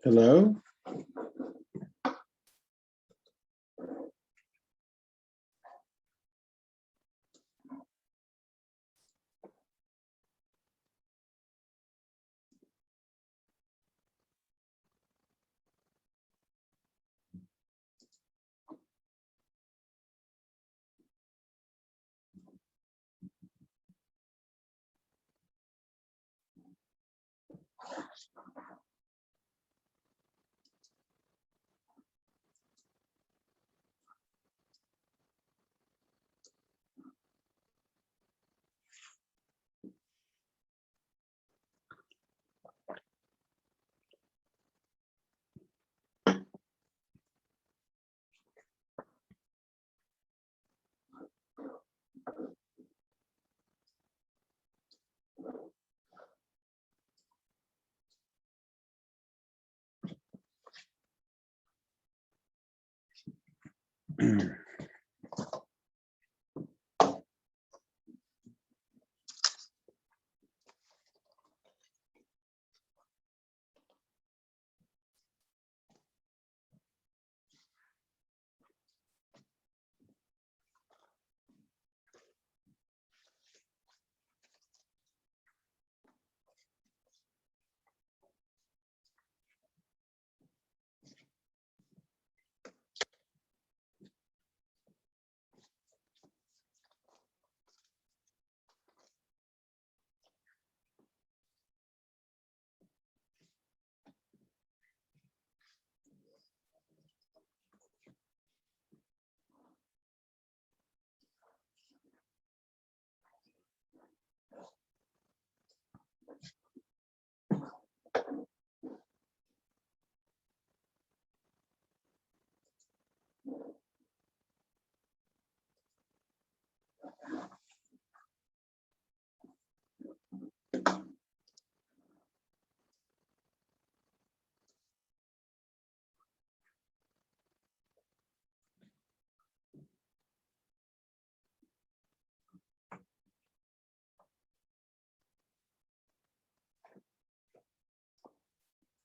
Hello?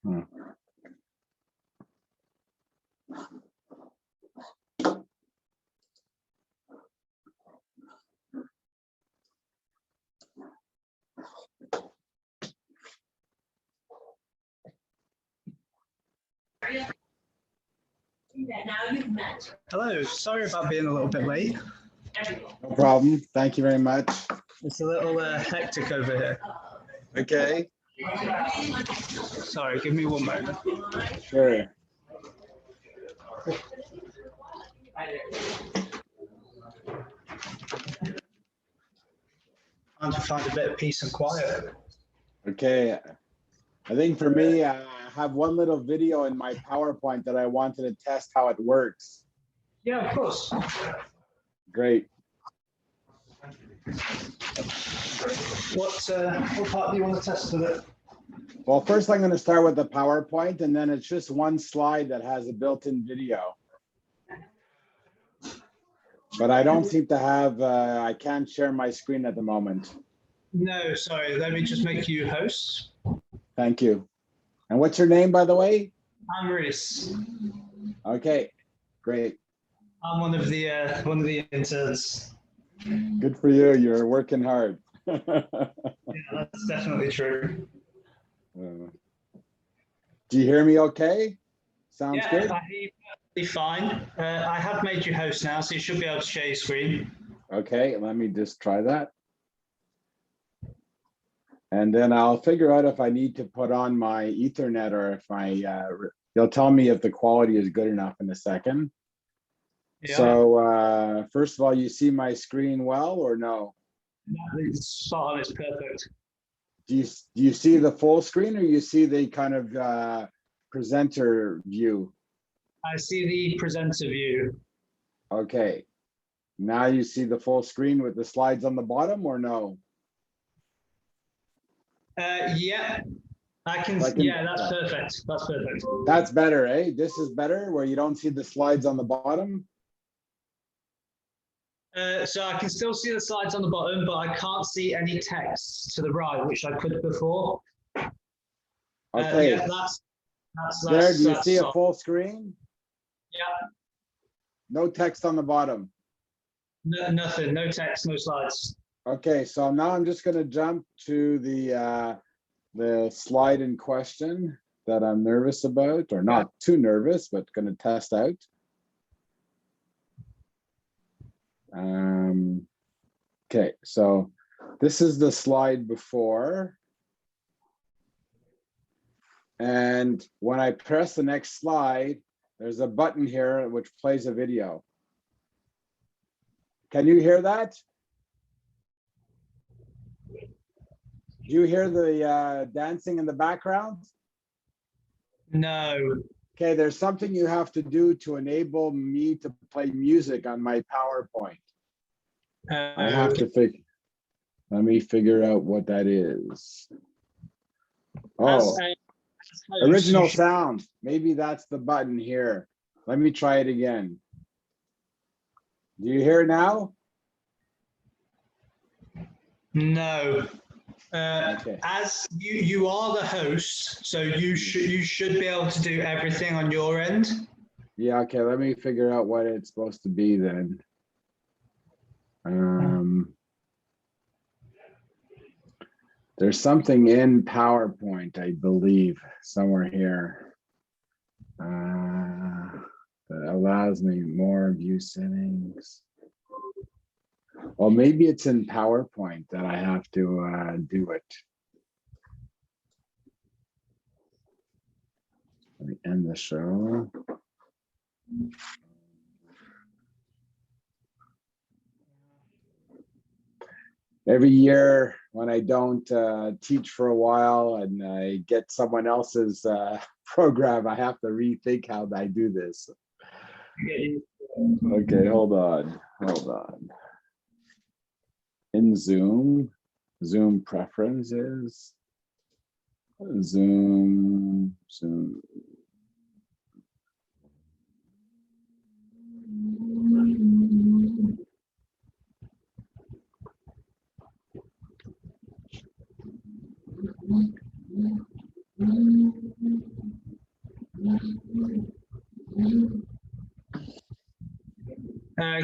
Hmm. Hello, sorry about being a little bit late. No problem. Thank you very much. It's a little hectic over here. Okay, Sorry, give me one moment. sure. Trying to find a bit of peace and quiet. Okay. I think for me, I have one little video in my PowerPoint that I wanted to test how it works. Yeah, of course. Great. What part do you want to test with it? Well, first I'm going to start with the PowerPoint, and then it's just one slide that has a built-in video. But I don't seem to have, I can't share my screen at the moment. No, sorry, let me just make you host. Thank you. And what's your name, by the way? I'm Reese. Okay, great. I'm one of the interns. Good for you. You're working hard. Yeah, that's definitely true. Do you hear me okay? Sounds Yeah, good. I hear you perfectly fine. I have made you host now, so you should be able to share your screen. Okay, let me just try that. And then I'll figure out if I need to put on my Ethernet or if you'll tell me if the quality is good enough in a second. Yeah. So first of all, you see my screen well or no? It's spot on, it's perfect. Do you see the full screen or you see the kind of presenter view? I see the presenter view. Okay. Now you see the full screen with the slides on the bottom or no? Yeah, I can, I can- yeah, that's perfect. That's perfect. That's better, eh? This is better where you don't see the slides on the bottom. So I can still see the slides on the bottom, but I can't see any text to the right, which I could before. Okay, Yeah, that's there, do you that's see a all. full screen? Yeah, No text on the bottom. no, nothing, no text, no slides. Okay, so now I'm just gonna jump to the slide in question that I'm nervous about, or not too nervous, but gonna test out. Okay, so this is the slide before. And when I press the next slide, there's a button here which plays a video. Can you hear that? Do you hear the dancing in the background? No. Okay, there's something you have to do to enable me to play music on my PowerPoint. I have to let me figure out what that is. Oh, original sound. Maybe that's the button here. Let me try it again. Do you hear now? No. Okay. As you are the host, so you should be able to do everything on your end. Yeah, okay, let me figure out what it's supposed to be then. There's something in PowerPoint, I believe, somewhere here. That allows me more view settings. Well, maybe it's in PowerPoint that I have to do it. Let me end the show. Every year when I don't teach for a while and I get someone else's program, I have to rethink how I do this. Okay, hold on. In Zoom preferences, Zoom.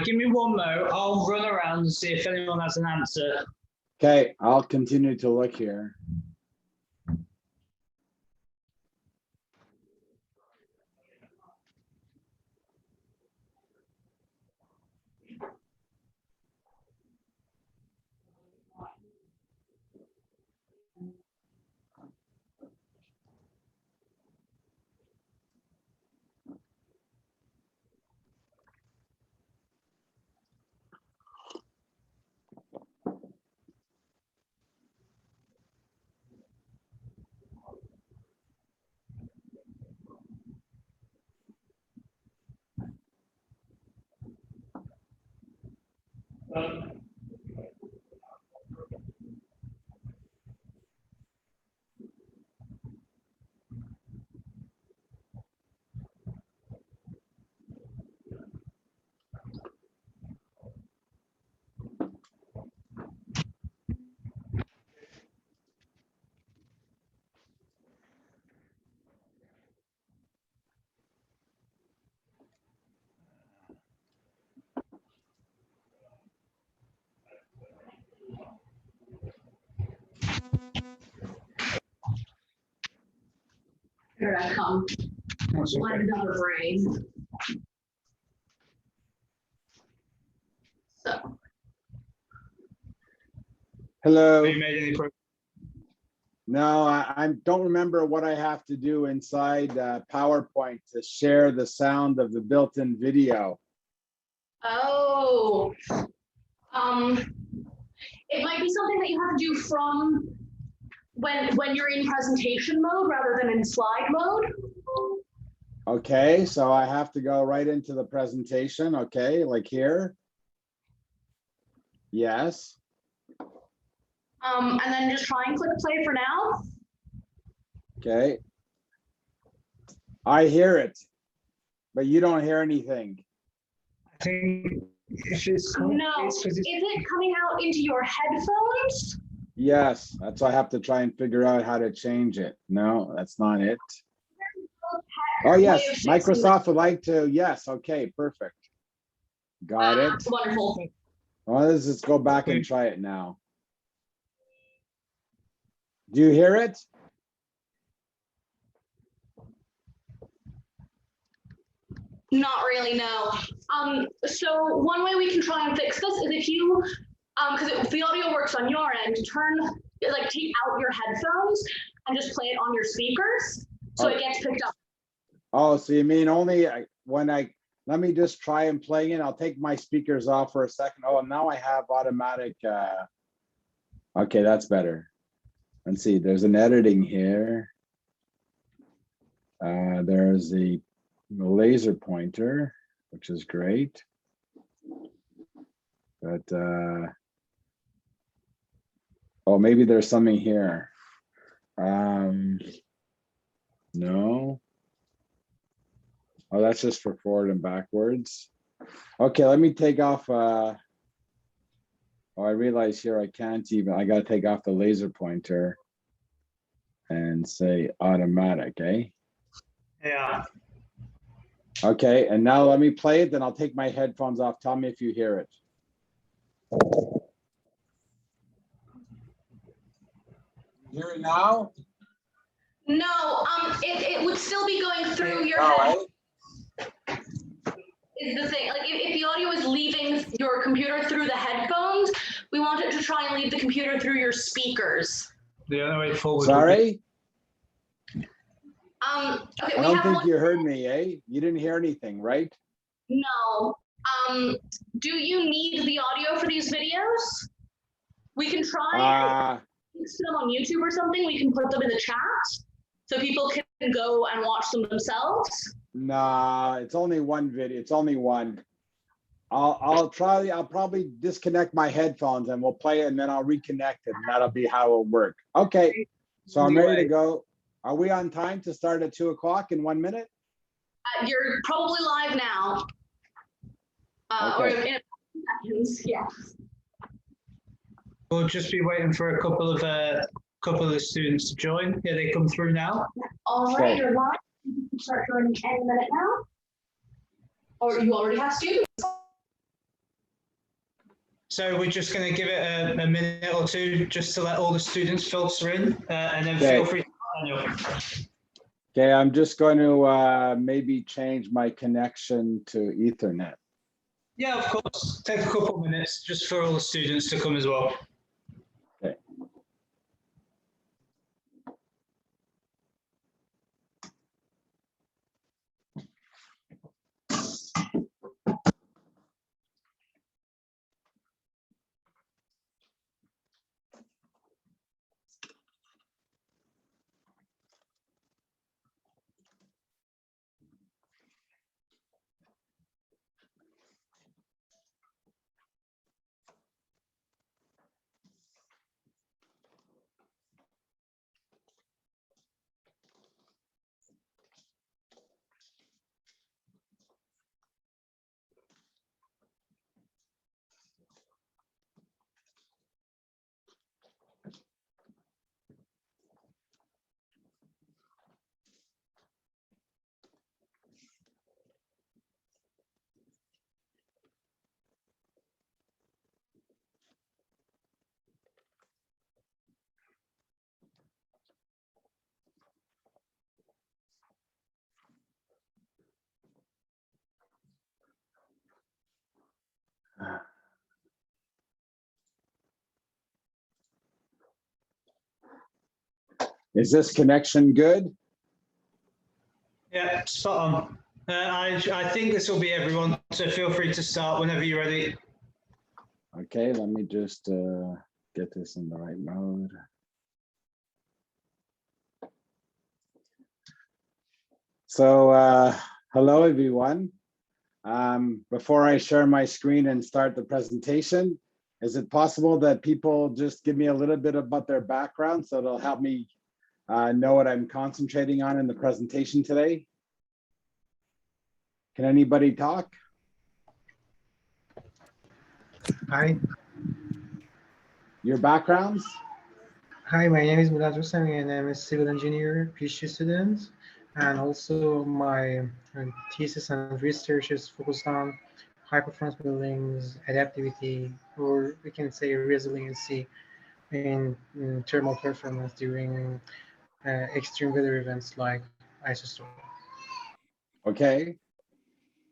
Give me one mo. I'll run around and see if anyone has an answer. Okay, I'll continue to look here. Here I come. My number brain. So, Hello. Have you made any progress? No, I don't remember what I have to do inside PowerPoint to share the sound of the built-in video. oh, it might be something that you have to do from when you're in presentation mode rather than in slide mode. Okay, so I have to go right into the presentation, okay, like here. Yes. And then just try and click play for now. Okay. I hear it, but you don't hear anything. I think if it's coming, No, it's 'cause is it coming out into your headphones? Yes, that's why I have to try and figure out how to change it. No, that's not it. Oh, Way of yes, fixing Microsoft would like to. Yes, okay, perfect. Got it. Wonderful. Well, let's just go back and try it now. Do you hear it? Not really, no. So one way we can try and fix this is if you, because the audio works on your end, like take out your headphones and just play it on your speakers, so it gets picked up. Oh, so you mean only let me just try and play in. I'll take my speakers off for a second. Oh, now I have automatic. Okay, that's better. Let's see, there's an editing here. There's the laser pointer, which is great. But, oh, maybe there's something here. No. Oh, that's just for forward and backwards. Okay, let me take off. Oh, I realize here I can't even. I got to take off the laser pointer and say automatic, eh? Yeah. Okay, and now let me play it. Then I'll take my headphones off. Tell me if you hear it. You hear it now? No, it would still be going through your Oh, head. eh? Is the thing, like if the audio is leaving your computer through the headphones, we want it to try and leave the computer through your speakers. The only way forward. Sorry? Okay, I we don't have think one. you heard me, eh? You didn't hear anything, right? No. Do you need the audio for these videos? We can try post them on YouTube or something. We can put them in the chat so people can go and watch them themselves. Nah, it's only one video. It's only one. I'll probably disconnect my headphones and we'll play it and then I'll reconnect it and that'll be how it'll work. Okay, so I'm ready to go. Are we on time to start at 2 o'clock in 1 minute? You're probably live now. Or Okay. in a few seconds, yeah. We'll just be waiting for a couple of students to join. Here they come through now. All right, Okay. you're live. You can start joining any minute now. Or you already have students. So we're just going to give it a minute or two just to let all the students filter in, and then Okay. feel free to Daniel. Okay, I'm just going to maybe change my connection to Ethernet. Yeah, of course. Take a couple of minutes just for all the students to come as well. Okay. Is this connection good? Yeah, spot on. I think this will be everyone, so feel free to start whenever you're ready. Okay, let me just get this in the right mode. So hello everyone. Before I share my screen and start the presentation, is it possible that people just give me a little bit about their background so it'll help me know what I'm concentrating on in the presentation today? Can anybody talk? Hi. Your backgrounds? Hi, my name is Murad Rosami and I'm a civil engineer PhD student. And also my thesis and research is focused on high performance buildings, adaptivity, or we can say resiliency in thermal performance during extreme weather events like ice storm. Okay.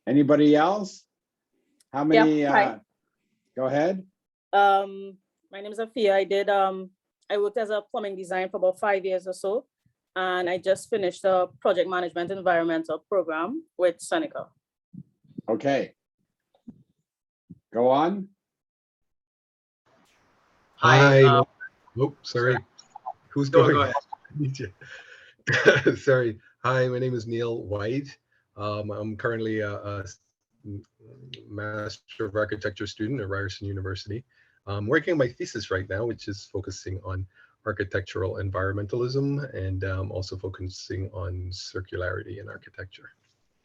Anybody else? How many? Hi. Go ahead. My name is Afia. I worked as a plumbing design for about 5 years or so, and I just finished a project management environmental program with Seneca. Okay. Go on. Hi. Oh, sorry. Who's Go going? ahead. Sorry. Hi, my name is Neil White. I'm currently a Master of Architecture student at Ryerson University. I'm working on my thesis right now, which is focusing on architectural environmentalism and also focusing on circularity in architecture.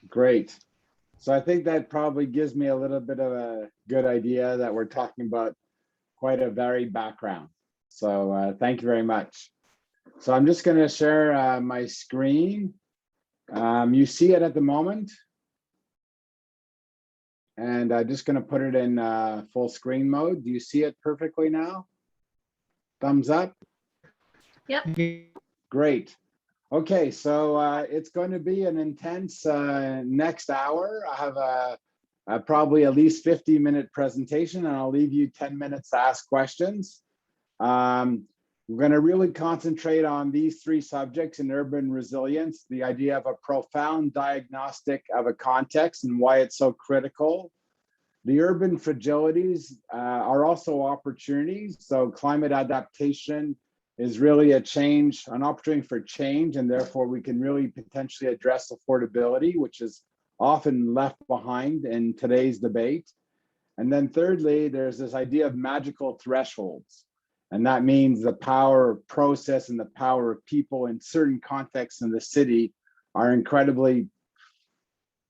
Great. So I think that probably gives me a little bit of a good idea that we're talking about quite a varied background. So thank you very much. So I'm just going to share my screen. You see it at the moment. And I'm just going to put it in full screen mode. Do you see it perfectly now? Thumbs up. Yep. Great. Okay, so it's going to be an intense next hour. I have a probably at least 50-minute presentation, and I'll leave you 10 minutes to ask questions. We're going to really concentrate on these three subjects in urban resilience, the idea of a profound diagnostic of a context and why it's so critical. The urban fragilities are also opportunities. So climate adaptation is really an opportunity for change, and therefore we can really potentially address affordability, which is often left behind in today's debate. And then thirdly, there's this idea of magical thresholds. And that means the power of process and the power of people in certain contexts in the city are incredibly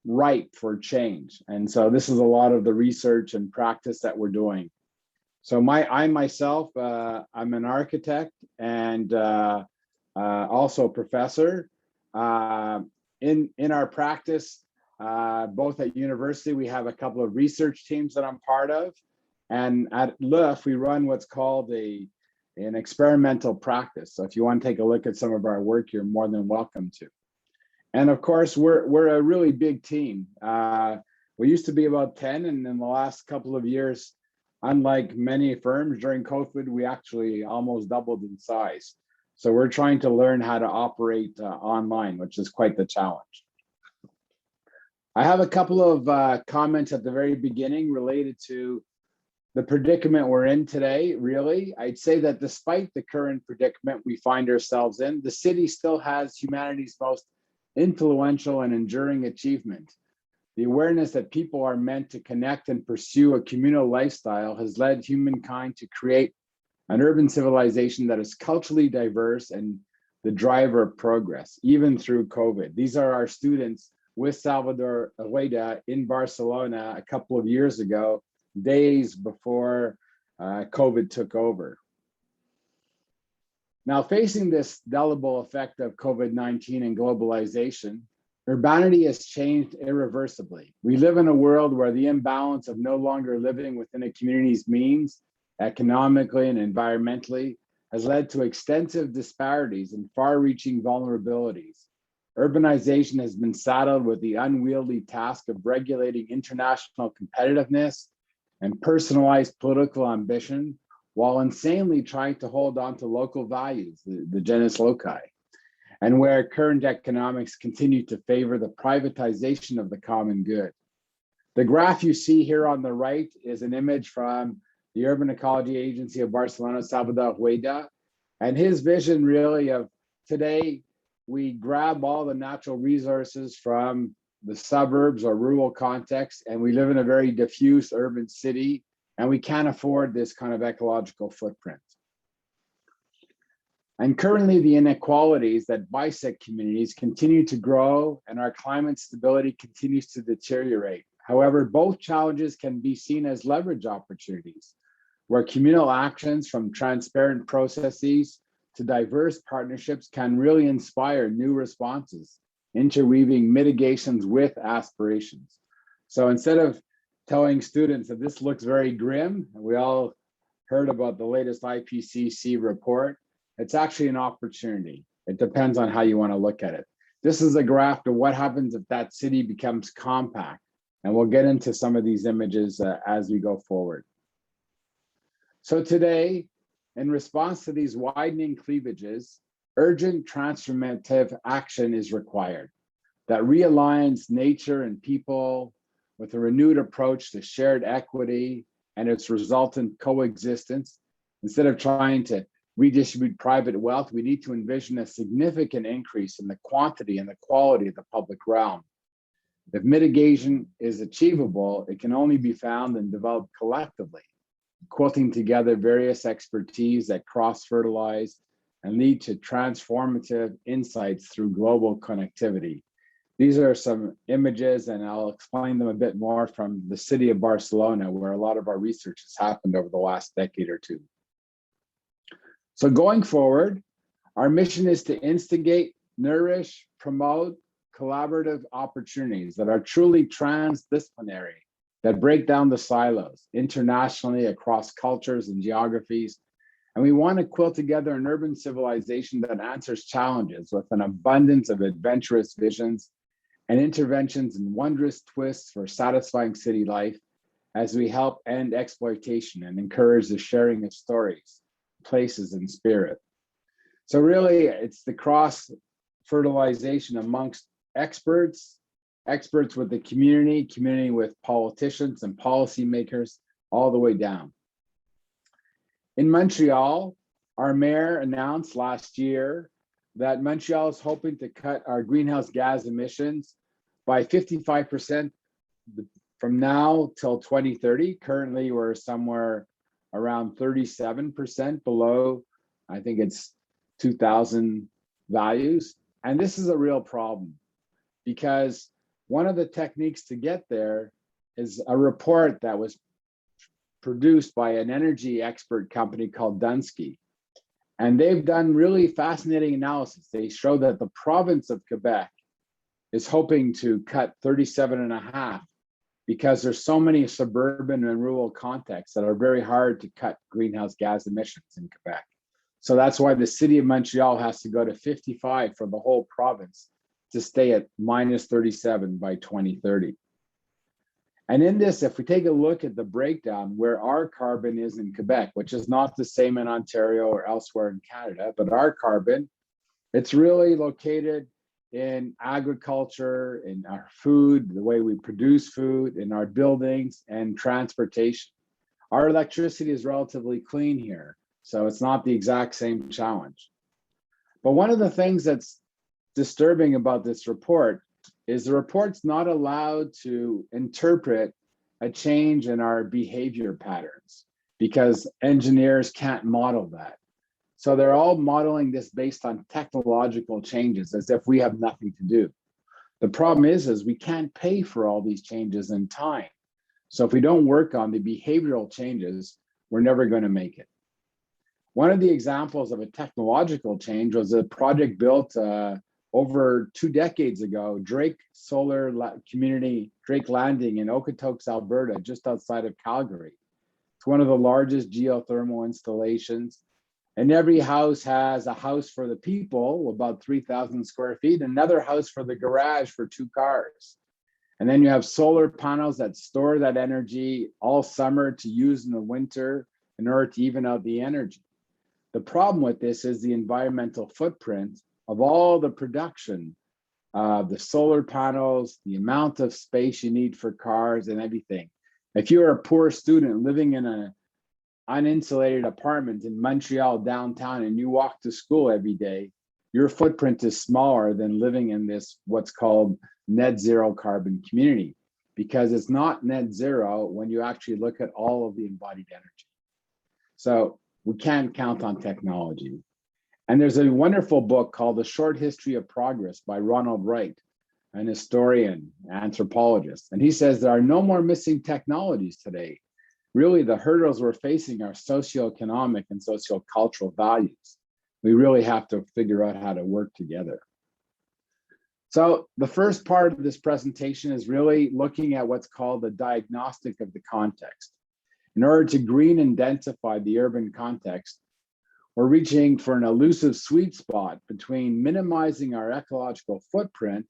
ripe for change. And so this is a lot of the research and practice that we're doing. So I myself, I'm an architect and also a professor. In our practice, both at university, we have a couple of research teams that I'm part of. And at LUF, we run what's called an experimental practice. So if you want to take a look at some of our work, you're more than welcome to. And of course, we're a really big team. We used to be about 10, and in the last couple of years, unlike many firms during COVID, we actually almost doubled in size. So we're trying to learn how to operate online, which is quite the challenge. I have a couple of comments at the very beginning related to the predicament we're in today, really. I'd say that despite the current predicament we find ourselves in, the city still has humanity's most influential and enduring achievement. The awareness that people are meant to connect and pursue a communal lifestyle has led humankind to create an urban civilization that is culturally diverse and the driver of progress, even through COVID. These are our students with Salvador Rueda in Barcelona a couple of years ago, days before COVID took over. Now, facing this indelible effect of COVID-19 and globalization, urbanity has changed irreversibly. We live in a world where the imbalance of no longer living within a community's means, economically and environmentally, has led to extensive disparities and far-reaching vulnerabilities. Urbanization has been saddled with the unwieldy task of regulating international competitiveness and personalized political ambition, while insanely trying to hold on to local values, the genus loci, and where current economics continue to favor the privatization of the common good. The graph you see here on the right is an image from the Urban Ecology Agency of Barcelona, Salvador Rueda, and his vision really of today, we grab all the natural resources from the suburbs or rural context, and we live in a very diffuse urban city, and we can't afford this kind of ecological footprint. And currently the inequalities that bisect communities continue to grow and our climate stability continues to deteriorate. However, both challenges can be seen as leverage opportunities, where communal actions from transparent processes to diverse partnerships can really inspire new responses, interweaving mitigations with aspirations. So instead of telling students that this looks very grim, we all heard about the latest IPCC report, it's actually an opportunity. It depends on how you want to look at it. This is a graph of what happens if that city becomes compact. And we'll get into some of these images as we go forward. So today, in response to these widening cleavages, urgent transformative action is required that realigns nature and people with a renewed approach to shared equity and its resultant coexistence. Instead of trying to redistribute private wealth, we need to envision a significant increase in the quantity and the quality of the public realm. If mitigation is achievable, it can only be found and developed collectively, quilting together various expertise that cross-fertilize and lead to transformative insights through global connectivity. These are some images, and I'll explain them a bit more from the city of Barcelona, where a lot of our research has happened over the last decade or two. So going forward, our mission is to instigate, nourish, promote collaborative opportunities that are truly transdisciplinary, that break down the silos internationally across cultures and geographies. And we want to quilt together an urban civilization that answers challenges with an abundance of adventurous visions and interventions and wondrous twists for satisfying city life as we help end exploitation and encourage the sharing of stories, places, and spirit. So really, it's the cross-fertilization amongst experts with the community with politicians and policymakers, all the way down. In Montreal, our mayor announced last year that Montreal is hoping to cut our greenhouse gas emissions by 55% from now till 2030. Currently, we're somewhere around 37% below, I think it's 2000 values. And this is a real problem because one of the techniques to get there is a report that was produced by an energy expert company called Dunsky. And they've done really fascinating analysis. They show that the province of Quebec is hoping to cut 37.5 because there's so many suburban and rural contexts that are very hard to cut greenhouse gas emissions in Quebec. So that's why the city of Montreal has to go to 55 for the whole province to stay at minus 37 by 2030. And in this, if we take a look at the breakdown where our carbon is in Quebec, which is not the same in Ontario or elsewhere in Canada, but our carbon, it's really located in agriculture, in our food, the way we produce food, in our buildings and transportation. Our electricity is relatively clean here, so it's not the exact same challenge. But one of the things that's disturbing about this report is the report's not allowed to interpret a change in our behavior patterns because engineers can't model that. So they're all modeling this based on technological changes as if we have nothing to do. The problem is we can't pay for all these changes in time. So if we don't work on the behavioral changes, we're never going to make it. One of the examples of a technological change was a project built over 2 decades ago, Drake Solar Community, Drake Landing in Okotoks, Alberta, just outside of Calgary. It's one of the largest geothermal installations. And every house has a house for the people, about 3,000 square feet, another house for the garage for 2 cars. And then you have solar panels that store that energy all summer to use in the winter in order to even out the energy. The problem with this is the environmental footprint of all the production, the solar panels, the amount of space you need for cars and everything. If you're a poor student living in an uninsulated apartment in Montreal downtown and you walk to school every day, your footprint is smaller than living in this what's called net zero carbon community, because it's not net zero when you actually look at all of the embodied energy. So we can't count on technology. And there's a wonderful book called The Short History of Progress by Ronald Wright, an historian, anthropologist. And he says there are no more missing technologies today. Really, the hurdles we're facing are socioeconomic and sociocultural values. We really have to figure out how to work together. So the first part of this presentation is really looking at what's called the diagnostic of the context. In order to green and densify the urban context, we're reaching for an elusive sweet spot between minimizing our ecological footprint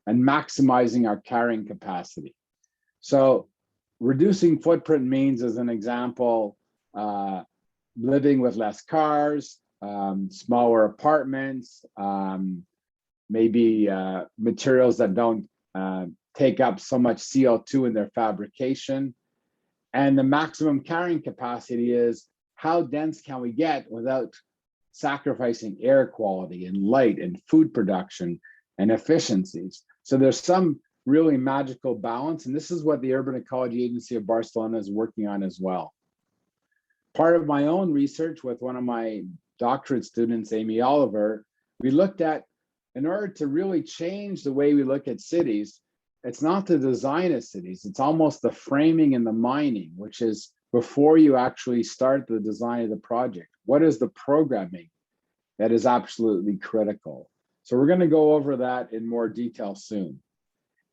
and maximizing our carrying capacity. So reducing footprint means, as an example, living with less cars, smaller apartments, maybe materials that don't take up so much CO2 in their fabrication. And the maximum carrying capacity is how dense can we get without sacrificing air quality and light and food production and efficiencies. So there's some really magical balance, and this is what the Urban Ecology Agency of Barcelona is working on as well. Part of my own research with one of my doctorate students, Amy Oliver, we looked at, in order to really change the way we look at cities, it's not the design of cities, it's almost the framing and the mining, which is before you actually start the design of the project. What is the programming that is absolutely critical? So we're going to go over that in more detail soon.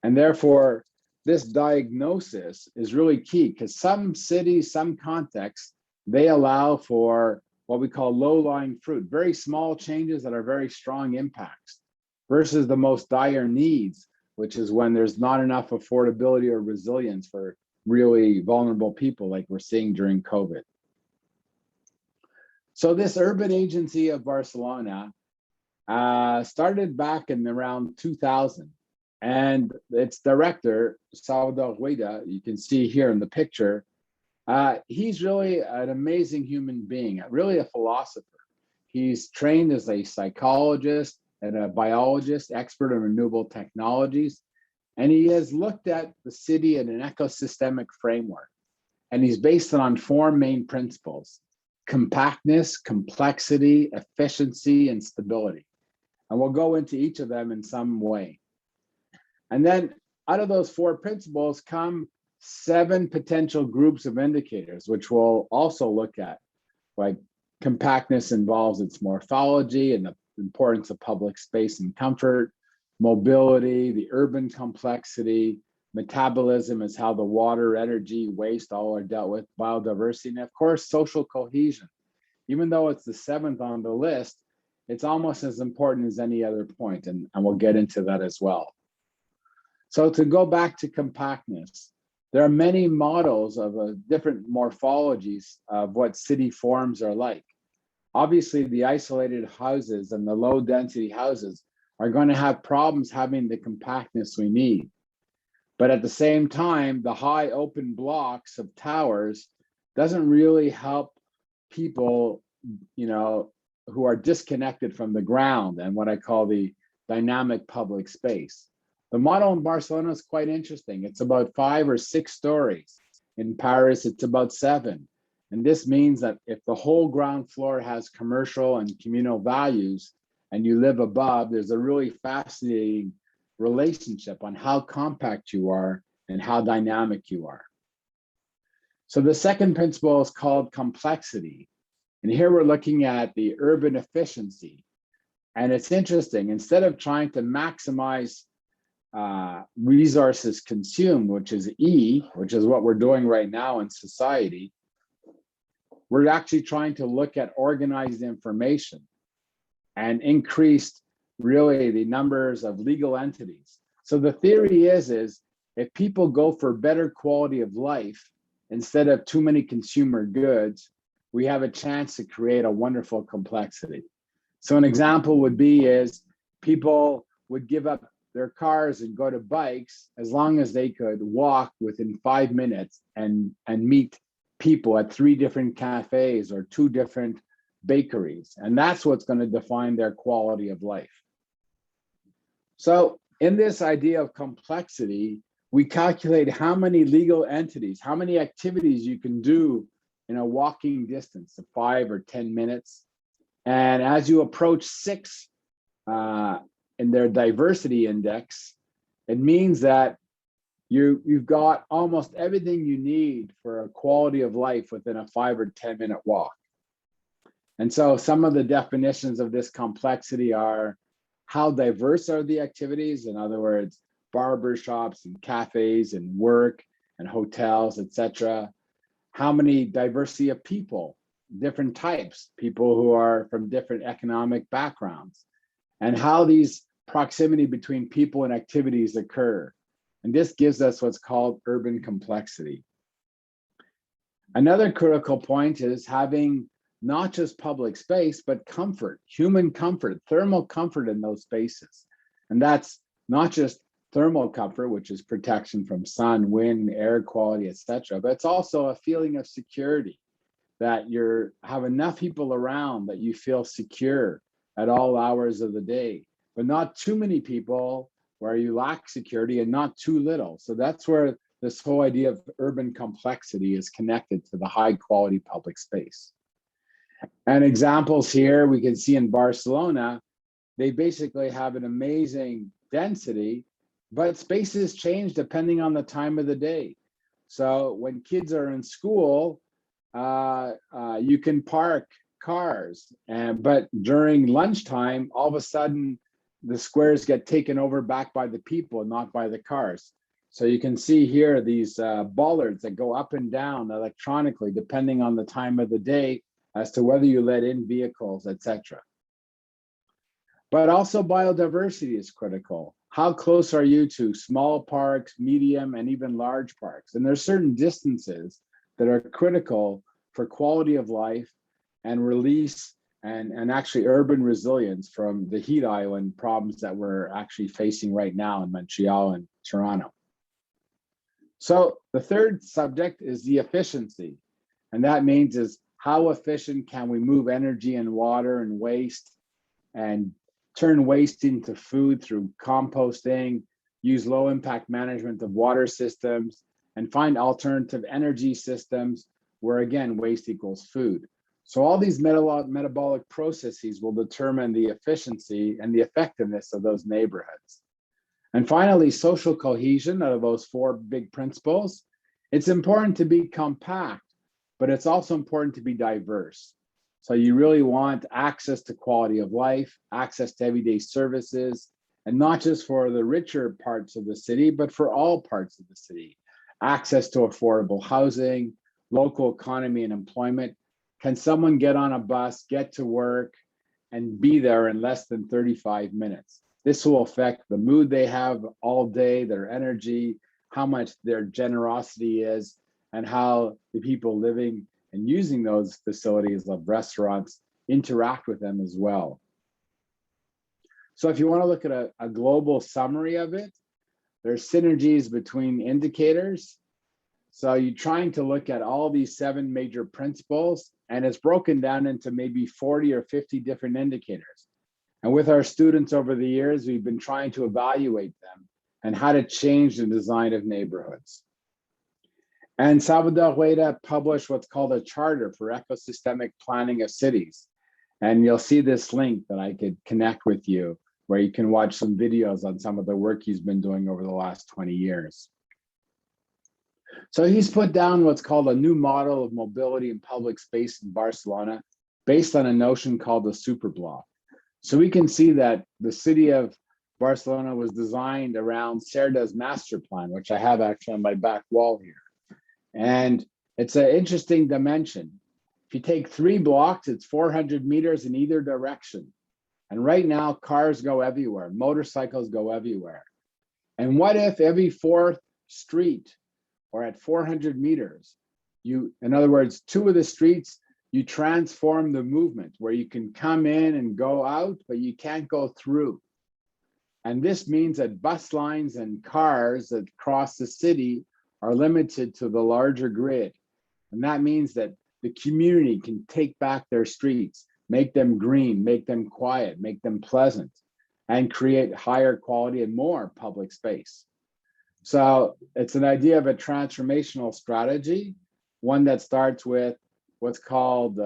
And therefore, this diagnosis is really key because some cities, some contexts, they allow for what we call low-lying fruit, very small changes that are very strong impacts, versus the most dire needs, which is when there's not enough affordability or resilience for really vulnerable people like we're seeing during COVID. So this Urban Agency of Barcelona started back in around 2000. And its director, Salvador Rueda, you can see here in the picture, he's really an amazing human being, really a philosopher. He's trained as a psychologist and a biologist, expert in renewable technologies. And he has looked at the city in an ecosystemic framework. And he's based it on four main principles: compactness, complexity, efficiency, and stability. And we'll go into each of them in some way. And then out of those four principles come 7 potential groups of indicators, which we'll also look at. Like compactness involves its morphology and the importance of public space and comfort. Mobility, the urban complexity. Metabolism is how the water, energy, waste all are dealt with. Biodiversity, and of course, social cohesion. Even though it's the 7th on the list, it's almost as important as any other point, and we'll get into that as well. So to go back to compactness, there are many models of different morphologies of what city forms are like. Obviously, the isolated houses and the low density houses are going to have problems having the compactness we need. But at the same time, the high open blocks of towers doesn't really help people, who are disconnected from the ground and what I call the dynamic public space. The model in Barcelona is quite interesting. It's about 5 or 6 stories. In Paris, it's about 7. And this means that if the whole ground floor has commercial and communal values and you live above, there's a really fascinating relationship on how compact you are and how dynamic you are. So the second principle is called complexity. And here we're looking at the urban efficiency. And it's interesting, instead of trying to maximize resources consumed, which is E, which is what we're doing right now in society, we're actually trying to look at organized information and increase really the numbers of legal entities. So the theory is if people go for better quality of life instead of too many consumer goods, we have a chance to create a wonderful complexity. So an example would be people would give up their cars and go to bikes as long as they could walk within 5 minutes and meet people at 3 different cafes or 2 different bakeries. And that's what's going to define their quality of life. So in this idea of complexity, we calculate how many legal entities, how many activities you can do in a walking distance of 5 or 10 minutes. And as you approach 6 in their diversity index, it means that you've got almost everything you need for a quality of life within a 5 or 10 minute walk. And so some of the definitions of this complexity are: how diverse are the activities? In other words, barber shops and cafes and work and hotels, etc. How many diversity of people, different types, people who are from different economic backgrounds, and how these proximity between people and activities occur. And this gives us what's called urban complexity. Another critical point is having not just public space, but comfort, human comfort, thermal comfort in those spaces. And that's not just thermal comfort, which is protection from sun, wind, air quality, etc., but it's also a feeling of security, that you have enough people around that you feel secure at all hours of the day, but not too many people where you lack security, and not too little. So that's where this whole idea of urban complexity is connected to the high quality public space. And examples here we can see in Barcelona, they basically have an amazing density, but spaces change depending on the time of the day. So when kids are in school, you can park cars, but during lunchtime, all of a sudden, the squares get taken over back by the people, not by the cars. So you can see here these bollards that go up and down electronically, depending on the time of the day, as to whether you let in vehicles, etc. But also biodiversity is critical. How close are you to small parks, medium, and even large parks? And there's certain distances that are critical for quality of life and release and actually urban resilience from the heat island problems that we're actually facing right now in Montreal and Toronto. So the third subject is the efficiency. And that means is how efficient can we move energy and water and waste and turn waste into food through composting, use low impact management of water systems, and find alternative energy systems where again, waste equals food. So all these metabolic processes will determine the efficiency and the effectiveness of those neighborhoods. And finally, social cohesion out of those 4 big principles. It's important to be compact, but it's also important to be diverse. So you really want access to quality of life, access to everyday services, and not just for the richer parts of the city, but for all parts of the city. Access to affordable housing, local economy and employment. Can someone get on a bus, get to work, and be there in less than 35 minutes? This will affect the mood they have all day, their energy, how much their generosity is, and how the people living and using those facilities of restaurants interact with them as well. So if you want to look at a global summary of it, there's synergies between indicators. So you're trying to look at all these 7 major principles, and it's broken down into maybe 40 or 50 different indicators. And with our students over the years, we've been trying to evaluate them and how to change the design of neighborhoods. And Salvador Rueda published what's called a charter for ecosystemic planning of cities. And you'll see this link that I could connect with you, where you can watch some videos on some of the work he's been doing over the last 20 years. So he's put down what's called a new model of mobility and public space in Barcelona, based on a notion called the superblock. So we can see that the city of Barcelona was designed around Cerda's master plan, which I have actually on my back wall here. And it's an interesting dimension. If you take 3 blocks, it's 400 meters in either direction. And right now, cars go everywhere, motorcycles go everywhere. And what if every 4th street, or at 400 meters, in other words, 2 of the streets, you transform the movement where you can come in and go out, but you can't go through. And this means that bus lines and cars that cross the city are limited to the larger grid. And that means that the community can take back their streets, make them green, make them quiet, make them pleasant, and create higher quality and more public space. So it's an idea of a transformational strategy, one that starts with what's called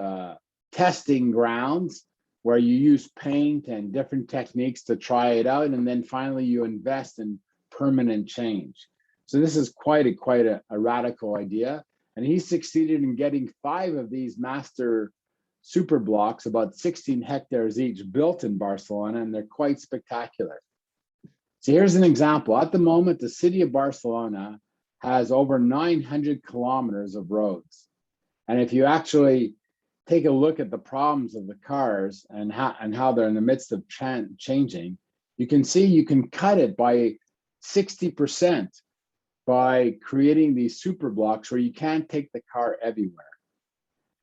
testing grounds, where you use paint and different techniques to try it out, and then finally you invest in permanent change. So this is quite a radical idea, and he succeeded in getting 5 of these master super blocks, about 16 hectares each, built in Barcelona, and they're quite spectacular. So here's an example. At the moment, the city of Barcelona has over 900 kilometers of roads. And if you actually take a look at the problems of the cars and how they're in the midst of changing, you can see you can cut it by 60% by creating these super blocks where you can't take the car everywhere.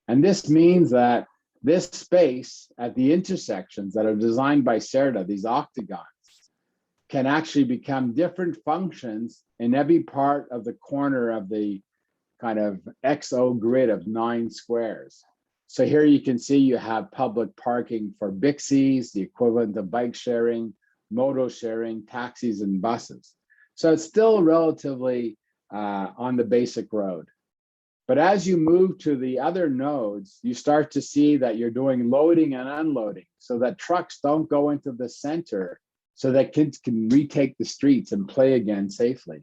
And this means that this space at the intersections that are designed by CERTA, these octagons, can actually become different functions in every part of the corner of the kind of XO grid of 9 squares. So here you can see you have public parking for Bixies, the equivalent of bike sharing, moto sharing, taxis, and buses. So it's still relatively on the basic road. But as you move to the other nodes, you start to see that you're doing loading and unloading so that trucks don't go into the center, so that kids can retake the streets and play again safely.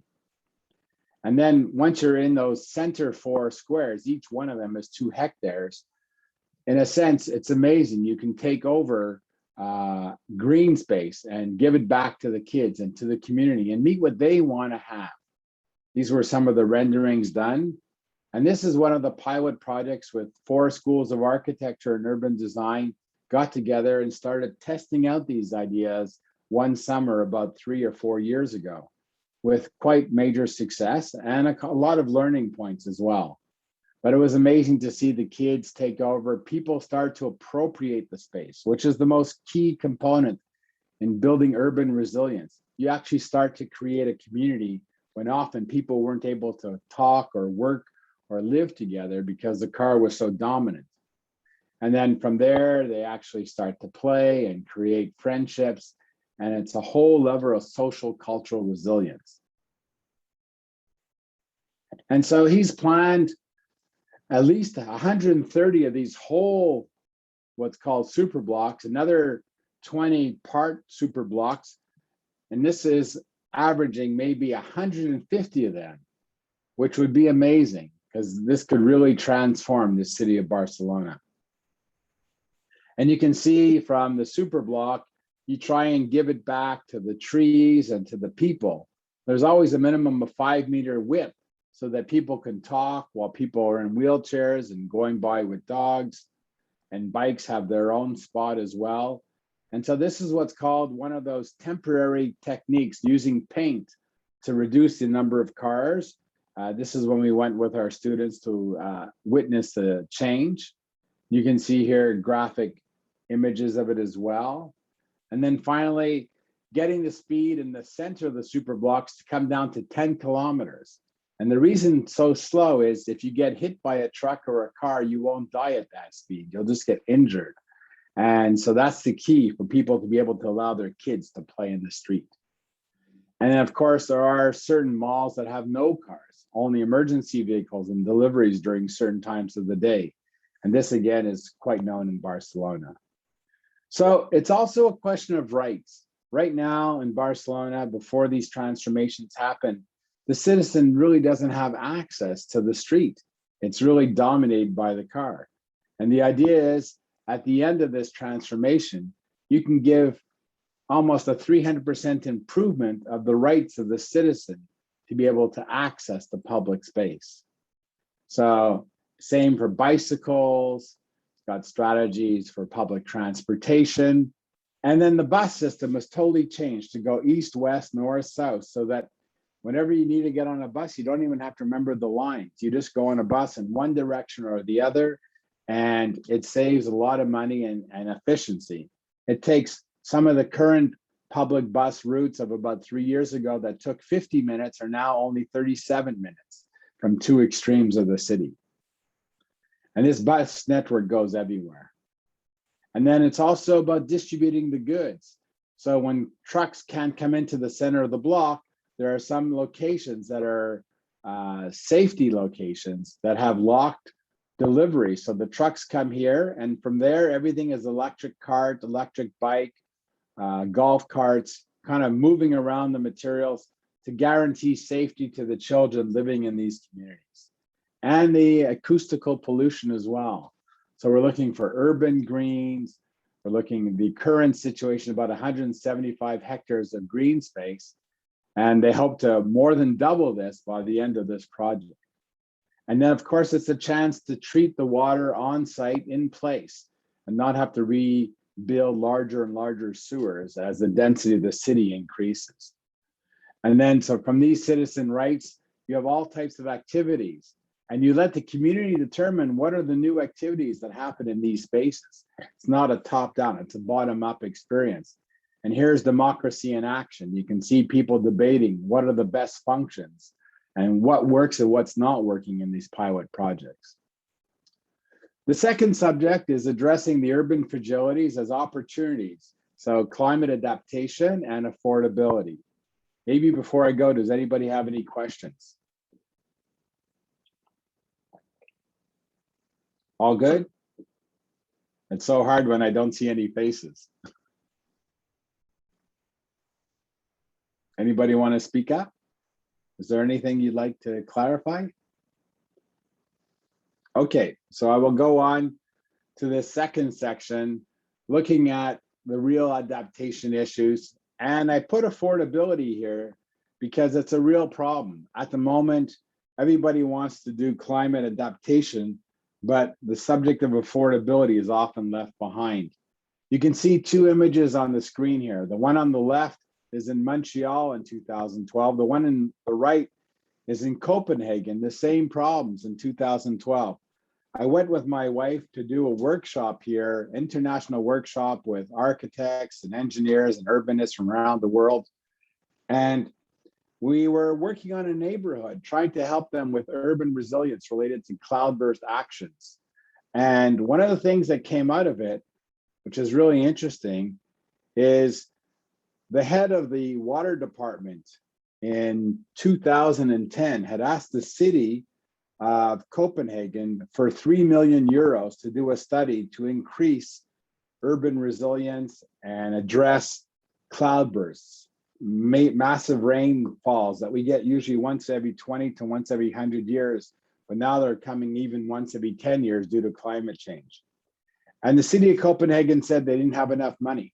And then once you're in those center 4 squares, each one of them is 2 hectares. In a sense, it's amazing. You can take over green space and give it back to the kids and to the community and meet what they want to have. These were some of the renderings done. And this is one of the pilot projects with 4 schools of architecture and urban design got together and started testing out these ideas one summer about 3 or 4 years ago, with quite major success and a lot of learning points as well. But it was amazing to see the kids take over. People start to appropriate the space, which is the most key component in building urban resilience. You actually start to create a community when often people weren't able to talk or work or live together because the car was so dominant. And then from there, they actually start to play and create friendships. And it's a whole level of social cultural resilience. And so he's planned at least 130 of these whole, what's called super blocks, another 20 part super blocks. And this is averaging maybe 150 of them, which would be amazing because this could really transform the city of Barcelona. And you can see from the super block, you try and give it back to the trees and to the people. There's always a minimum of 5-meter width so that people can talk while people are in wheelchairs and going by with dogs, and bikes have their own spot as well. And so this is what's called one of those temporary techniques, using paint to reduce the number of cars. This is when we went with our students to witness the change. You can see here graphic images of it as well. And then finally, getting the speed in the center of the super blocks to come down to 10 kilometers. And the reason so slow is if you get hit by a truck or a car, you won't die at that speed. You'll just get injured. And so that's the key for people to be able to allow their kids to play in the street. And then of course, there are certain malls that have no cars, only emergency vehicles and deliveries during certain times of the day. And this again is quite known in Barcelona. So it's also a question of rights. Right now in Barcelona, before these transformations happen, the citizen really doesn't have access to the street. It's really dominated by the car. And the idea is at the end of this transformation, you can give almost a 300% improvement of the rights of the citizen to be able to access the public space. So same for bicycles, got strategies for public transportation. And then the bus system was totally changed to go east, west, north, south, so that whenever you need to get on a bus, you don't even have to remember the lines. You just go on a bus in one direction or the other, and it saves a lot of money and efficiency. It takes some of the current public bus routes of about 3 years ago that took 50 minutes are now only 37 minutes from 2 extremes of the city. And this bus network goes everywhere. And then it's also about distributing the goods. So when trucks can't come into the center of the block, there are some locations that are safety locations that have locked delivery. So the trucks come here, and from there, everything is electric cart, electric bike, golf carts, kind of moving around the materials to guarantee safety to the children living in these communities. And the acoustical pollution as well. So we're looking for urban greens. We're looking at the current situation, about 175 hectares of green space. And they hope to more than double this by the end of this project. And then, of course, it's a chance to treat the water on site in place and not have to rebuild larger and larger sewers as the density of the city increases. And then, so from these citizen rights, you have all types of activities, and you let the community determine what are the new activities that happen in these spaces. It's not a top-down, it's a bottom-up experience. And here's democracy in action. You can see people debating what are the best functions and what works and what's not working in these pilot projects. The second subject is addressing the urban fragilities as opportunities. So climate adaptation and affordability. Maybe before I go, does anybody have any questions? All good? It's so hard when I don't see any faces. Anybody want to speak up? Is there anything you'd like to clarify? Okay, so I will go on to the second section, looking at the real adaptation issues. And I put affordability here because it's a real problem. At the moment, everybody wants to do climate adaptation, but the subject of affordability is often left behind. You can see two images on the screen here. The one on the left is in Montreal in 2012. The one in the right is in Copenhagen, the same problems in 2012. I went with my wife to do a workshop here, international workshop with architects and engineers and urbanists from around the world. And we were working on a neighborhood, trying to help them with urban resilience related to cloudburst actions. And one of the things that came out of it, which is really interesting, is the head of the water department in 2010 had asked the city of Copenhagen for 3 million euros to do a study to increase urban resilience and address cloudbursts, massive rainfalls that we get usually once every 20 to once every 100 years, but now they're coming even once every 10 years due to climate change. And the city of Copenhagen said they didn't have enough money.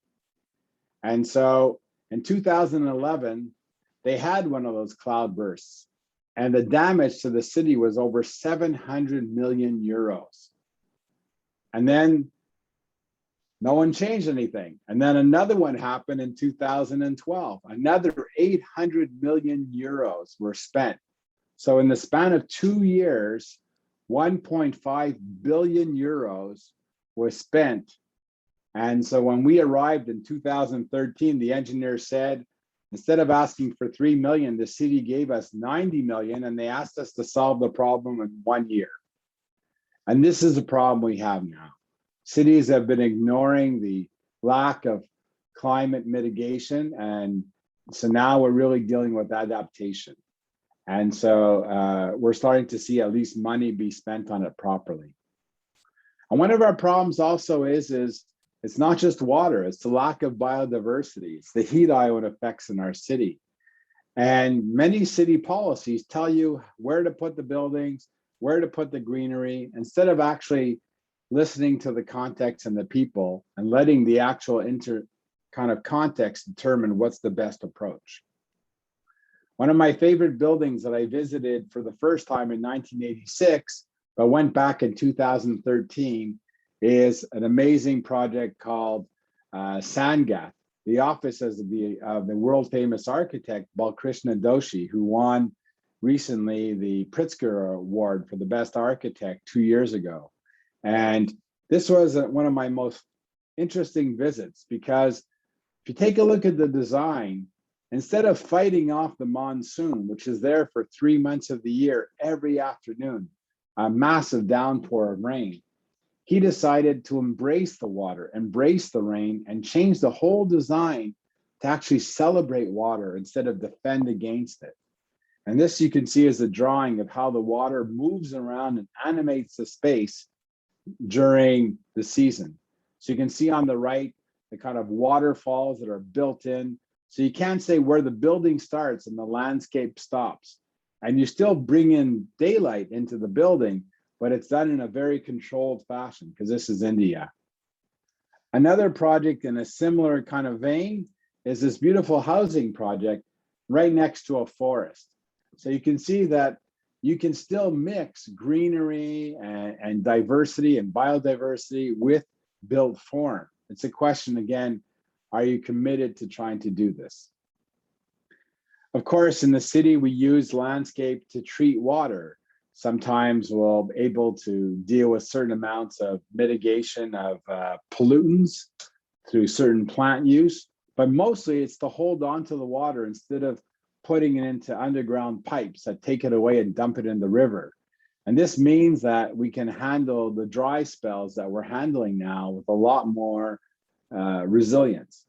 And so in 2011, they had one of those cloudbursts, and the damage to the city was over 700 million euros. And then no one changed anything. And then another one happened in 2012. Another 800 million euros were spent. So in the span of 2 years, 1.5 billion euros was spent. And so when we arrived in 2013, the engineer said, instead of asking for 3 million, the city gave us 90 million, and they asked us to solve the problem in 1 year. And this is a problem we have now. Cities have been ignoring the lack of climate mitigation, and so now we're really dealing with adaptation. And so we're starting to see at least money be spent on it properly. And one of our problems also is it's not just water, it's the lack of biodiversity. It's the heat island effects in our city. And many city policies tell you where to put the buildings, where to put the greenery, instead of actually listening to the context and the people and letting the actual kind of context determine what's the best approach. One of my favorite buildings that I visited for the first time in 1986, but went back in 2013, is an amazing project called Sangath, the office of the world famous architect Balkrishna Doshi, who won recently the Pritzker Award for the best architect 2 years ago. And this was one of my most interesting visits, because if you take a look at the design, instead of fighting off the monsoon, which is there for 3 months of the year, every afternoon, a massive downpour of rain, he decided to embrace the water, embrace the rain, and change the whole design to actually celebrate water instead of defend against it. And this you can see is a drawing of how the water moves around and animates the space during the season. So you can see on the right, the kind of waterfalls that are built in. So you can't say where the building starts and the landscape stops. And you still bring in daylight into the building, but it's done in a very controlled fashion because this is India. Another project in a similar kind of vein is this beautiful housing project right next to a forest. So you can see that you can still mix greenery and diversity and biodiversity with built form. It's a question again, are you committed to trying to do this? Of course, in the city, we use landscape to treat water. Sometimes we're able to deal with certain amounts of mitigation of pollutants through certain plant use, but mostly it's to hold on to the water instead of putting it into underground pipes that take it away and dump it in the river. And this means that we can handle the dry spells that we're handling now with a lot more resilience.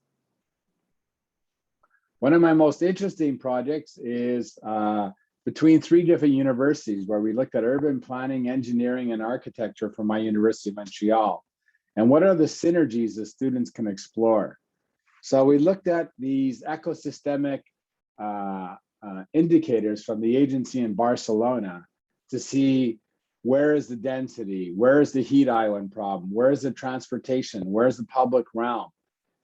One of my most interesting projects is between 3 different universities where we looked at urban planning, engineering, and architecture from my University of Montreal. And what are the synergies the students can explore? So we looked at these ecosystemic indicators from the agency in Barcelona to see where is the density, where is the heat island problem, where is the transportation, where is the public realm.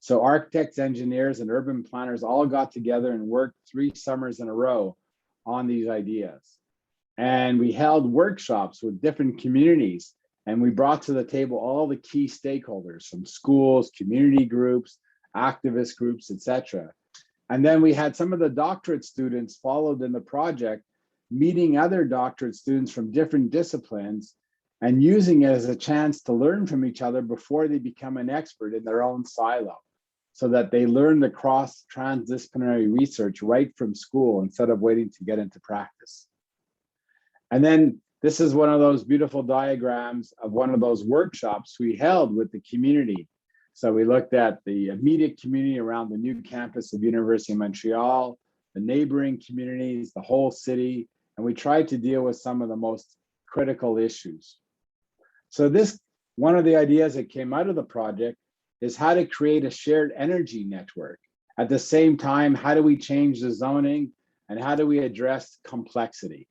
So architects, engineers, and urban planners all got together and worked 3 summers in a row on these ideas. And we held workshops with different communities, and we brought to the table all the key stakeholders from schools, community groups, activist groups, etc. And then we had some of the doctorate students followed in the project, meeting other doctorate students from different disciplines and using it as a chance to learn from each other before they become an expert in their own silo, so that they learn the cross-transdisciplinary research right from school instead of waiting to get into practice. And then this is one of those beautiful diagrams of one of those workshops we held with the community. So we looked at the immediate community around the new campus of University of Montreal, the neighboring communities, the whole city, and we tried to deal with some of the most critical issues. So this, one of the ideas that came out of the project is how to create a shared energy network. At the same time, how do we change the zoning and how do we address complexity?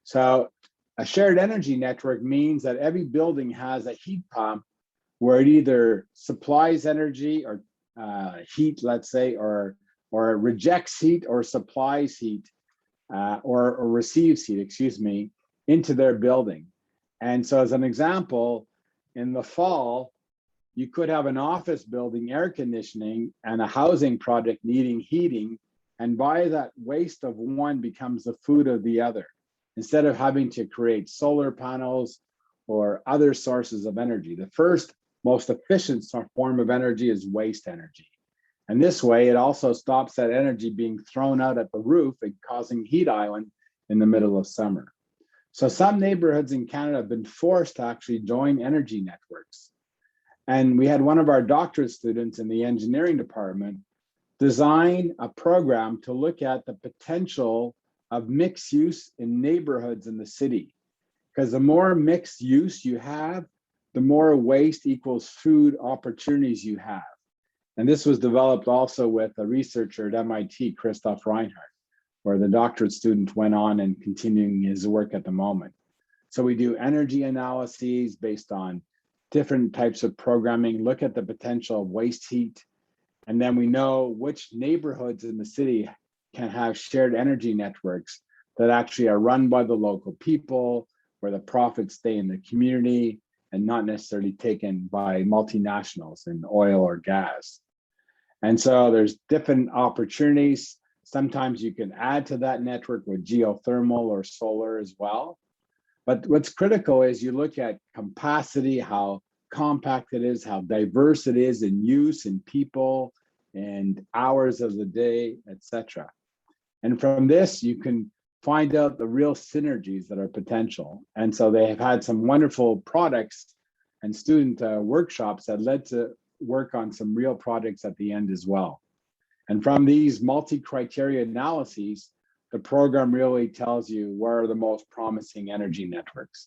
So a shared energy network means that every building has a heat pump where it either supplies energy or heat, let's say, or it rejects heat or supplies heat or receives heat, excuse me, into their building. And so as an example, in the fall, you could have an office building air conditioning and a housing project needing heating, and by that waste of one becomes the food of the other, instead of having to create solar panels or other sources of energy. The first most efficient form of energy is waste energy. And this way, it also stops that energy being thrown out at the roof and causing heat island in the middle of summer. So some neighborhoods in Canada have been forced to actually join energy networks. And we had one of our doctorate students in the engineering department design a program to look at the potential of mixed use in neighborhoods in the city. Because the more mixed use you have, the more waste equals food opportunities you have. And this was developed also with a researcher at MIT, Christoph Reinhardt, where the doctorate student went on and continuing his work at the moment. So we do energy analyses based on different types of programming, look at the potential of waste heat, and then we know which neighborhoods in the city can have shared energy networks that actually are run by the local people, where the profits stay in the community and not necessarily taken by multinationals in oil or gas. And so there's different opportunities. Sometimes you can add to that network with geothermal or solar as well. But what's critical is you look at capacity, how compact it is, how diverse it is in use in people and hours of the day, etc. And from this, you can find out the real synergies that are potential. And so they have had some wonderful products and student workshops that led to work on some real projects at the end as well. And from these multi-criteria analyses, the program really tells you where are the most promising energy networks.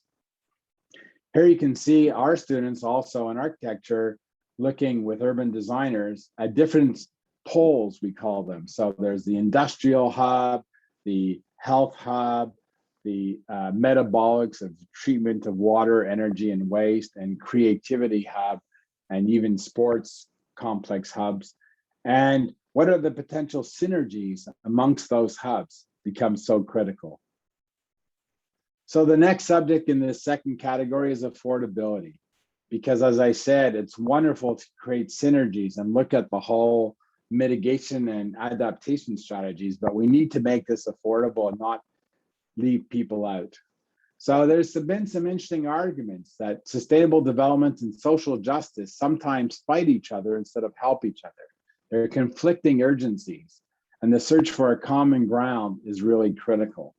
Here you can see our students also in architecture looking with urban designers at different poles, we call them. So there's the industrial hub, the health hub, the metabolics of treatment of water, energy, and waste, and creativity hub, and even sports complex hubs. And what are the potential synergies amongst those hubs becomes so critical. So the next subject in this second category is affordability, because as I said, it's wonderful to create synergies and look at the whole mitigation and adaptation strategies, but we need to make this affordable and not leave people out. So there's been some interesting arguments that sustainable development and social justice sometimes fight each other instead of help each other. There are conflicting urgencies, and the search for a common ground is really critical.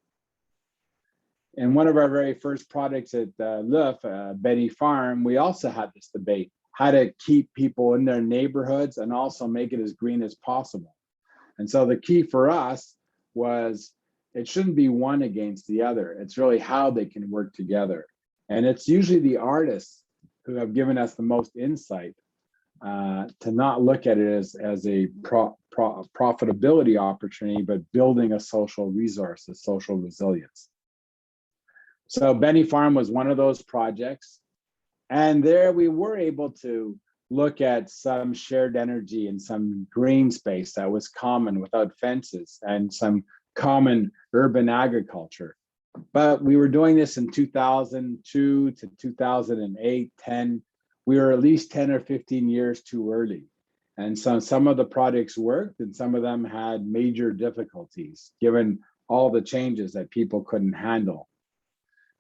In one of our very first projects at LUF, Benny Farm, we also had this debate, how to keep people in their neighborhoods and also make it as green as possible. And so the key for us was it shouldn't be one against the other. It's really how they can work together. And it's usually the artists who have given us the most insight to not look at it as a profitability opportunity, but building a social resource, a social resilience. So Benny Farm was one of those projects. And there we were able to look at some shared energy and some green space that was common without fences and some common urban agriculture. But we were doing this in 2002 to 2008, 10. We were at least 10 or 15 years too early. And so some of the projects worked and some of them had major difficulties given all the changes that people couldn't handle.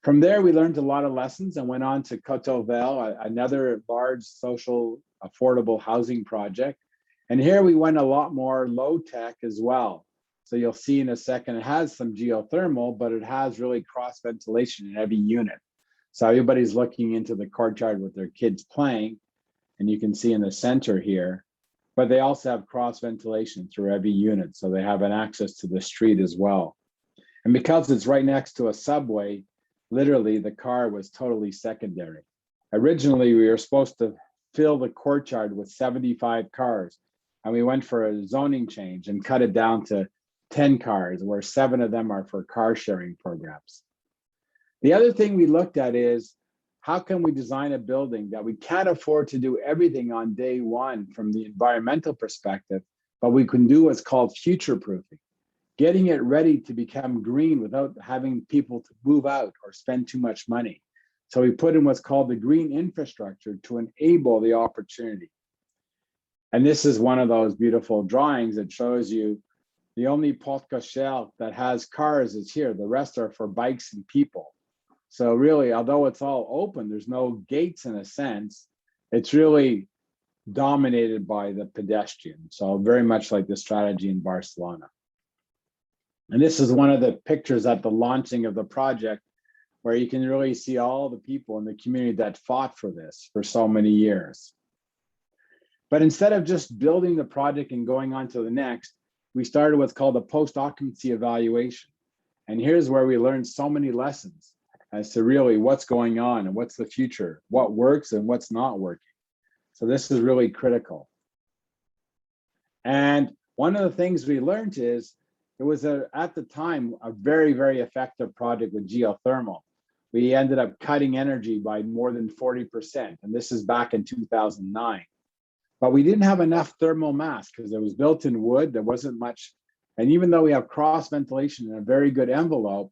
From there, we learned a lot of lessons and went on to Coteauvel, another large social affordable housing project. And here we went a lot more low tech as well. So you'll see in a second, it has some geothermal, but it has really cross ventilation in every unit. So everybody's looking into the courtyard with their kids playing, and you can see in the center here, but they also have cross ventilation through every unit. So they have an access to the street as well. And because it's right next to a subway, literally the car was totally secondary. Originally, we were supposed to fill the courtyard with 75 cars, and we went for a zoning change and cut it down to 10 cars, where 7 of them are for car sharing programs. The other thing we looked at is, how can we design a building that we can't afford to do everything on day one from the environmental perspective, but we can do what's called future proofing, getting it ready to become green without having people to move out or spend too much money. So we put in what's called the green infrastructure to enable the opportunity. And this is one of those beautiful drawings that shows you the only porte cochere that has cars is here. The rest are for bikes and people. So really, although it's all open, there's no gates in a sense, it's really dominated by the pedestrian. So very much like the strategy in Barcelona. And this is one of the pictures at the launching of the project, where you can really see all the people in the community that fought for this for so many years. But instead of just building the project and going on to the next, we started what's called a post-occupancy evaluation. And here's where we learned so many lessons as to really what's going on and what's the future, what works and what's not working. So this is really critical. And one of the things we learned is, it was at the time a very, very effective project with geothermal. We ended up cutting energy by more than 40%, and this is back in 2009. But we didn't have enough thermal mass because it was built in wood, there wasn't much. And even though we have cross ventilation in a very good envelope,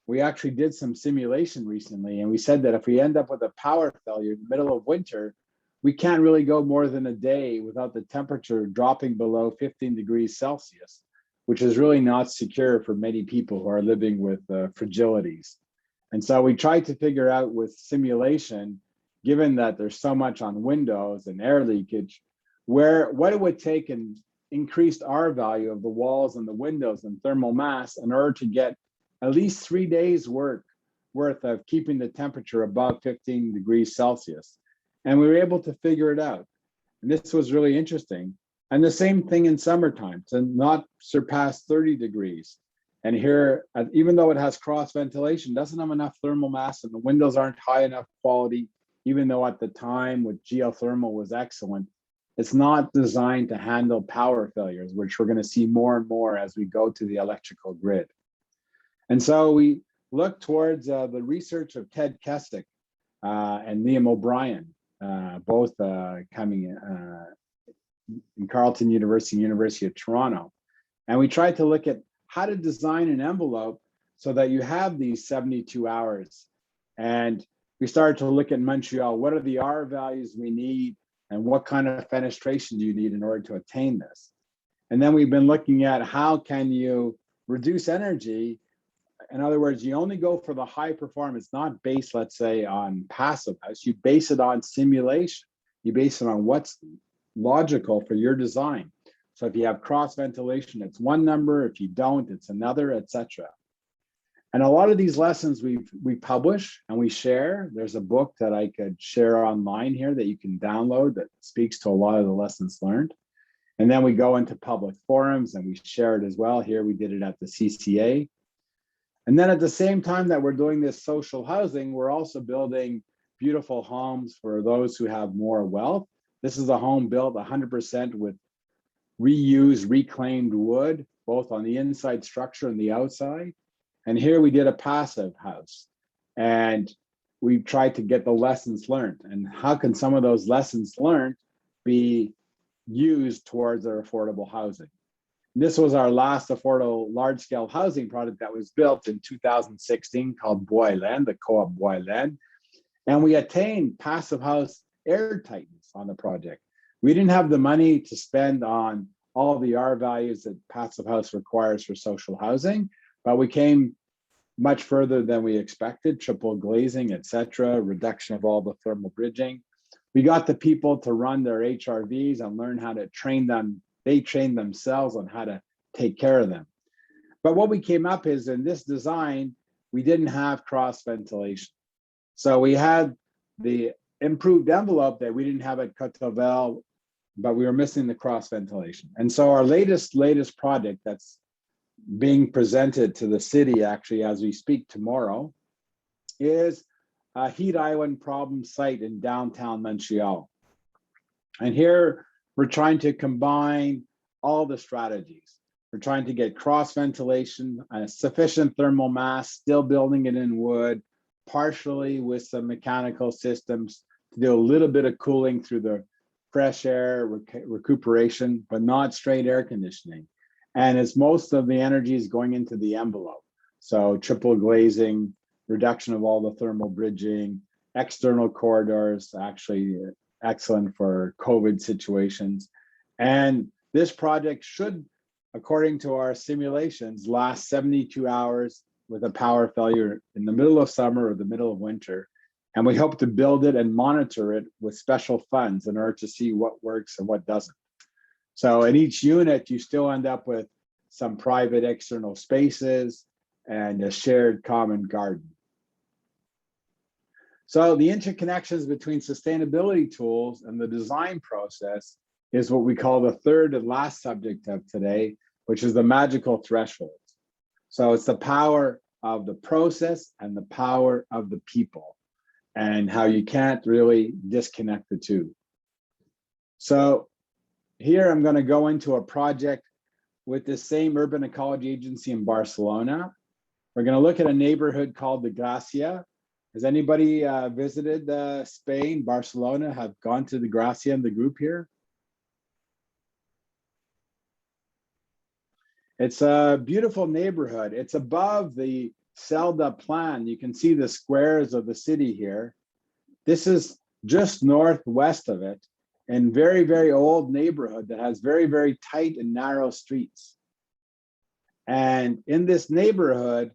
we actually did some simulation recently, and we said that if we end up with a power failure in the middle of winter, we can't really go more than a day without the temperature dropping below 15 degrees Celsius, which is really not secure for many people who are living with fragilities. And so we tried to figure out with simulation, given that there's so much on windows and air leakage, what it would take and increased our value of the walls and the windows and thermal mass in order to get at least 3 days worth of keeping the temperature above 15 degrees Celsius. And we were able to figure it out. And this was really interesting. And the same thing in summertime, to not surpass 30 degrees. And here, even though it has cross ventilation, doesn't have enough thermal mass, and the windows aren't high enough quality, even though at the time with geothermal was excellent, it's not designed to handle power failures, which we're going to see more and more as we go to the electrical grid. And so we look towards the research of Ted Kessick and Liam O'Brien, both coming in Carleton University, University of Toronto. And we tried to look at how to design an envelope so that you have these 72 hours. And we started to look at Montreal. What are the R values we need, and what kind of fenestration do you need in order to attain this? And then we've been looking at how can you reduce energy. In other words, you only go for the high performance, not based, let's say, on passive house. You base it on simulation. You base it on what's logical for your design. So if you have cross ventilation, it's one number. If you don't, it's another, etc. And a lot of these lessons we publish and we share. There's a book that I could share online here that you can download that speaks to a lot of the lessons learned. And then we go into public forums and we share it as well. Here we did it at the CCA. And then at the same time that we're doing this social housing, we're also building beautiful homes for those who have more wealth. This is a home built 100% with reused, reclaimed wood, both on the inside structure and the outside. And here we did a passive house. And we tried to get the lessons learned. And how can some of those lessons learned be used towards our affordable housing? This was our last affordable large-scale housing project that was built in 2016 called Bois Land, the Co-op Bois Land. And we attained passive house airtightness on the project. We didn't have the money to spend on all the R values that passive house requires for social housing, but we came much further than we expected, triple glazing, etc., reduction of all the thermal bridging. We got the people to run their HRVs and learn how to train them. They trained themselves on how to take care of them. But what we came up is in this design, we didn't have cross ventilation. So we had the improved envelope that we didn't have at Coteauvel, but we were missing the cross ventilation. And so our latest project that's being presented to the city actually as we speak tomorrow is a heat island problem site in downtown Montreal. And here we're trying to combine all the strategies. We're trying to get cross ventilation, sufficient thermal mass, still building it in wood, partially with some mechanical systems to do a little bit of cooling through the fresh air recuperation, but not straight air conditioning. And as most of the energy is going into the envelope. So triple glazing, reduction of all the thermal bridging, external corridors, actually excellent for COVID situations. And this project should, according to our simulations, last 72 hours with a power failure in the middle of summer or the middle of winter. And we hope to build it and monitor it with special funds in order to see what works and what doesn't. So in each unit, you still end up with some private external spaces and a shared common garden. So the interconnections between sustainability tools and the design process is what we call the third and last subject of today, which is the magical thresholds. So it's the power of the process and the power of the people, and how you can't really disconnect the two. So here I'm going to go into a project with the same urban ecology agency in Barcelona. We're going to look at a neighborhood called the Gracia. Has anybody visited Spain, Barcelona, have gone to the Gracia in the group here? It's a beautiful neighborhood. It's above the Celda plan. You can see the squares of the city here. This is just northwest of it, and very, very old neighborhood that has very, very tight and narrow streets. And in this neighborhood,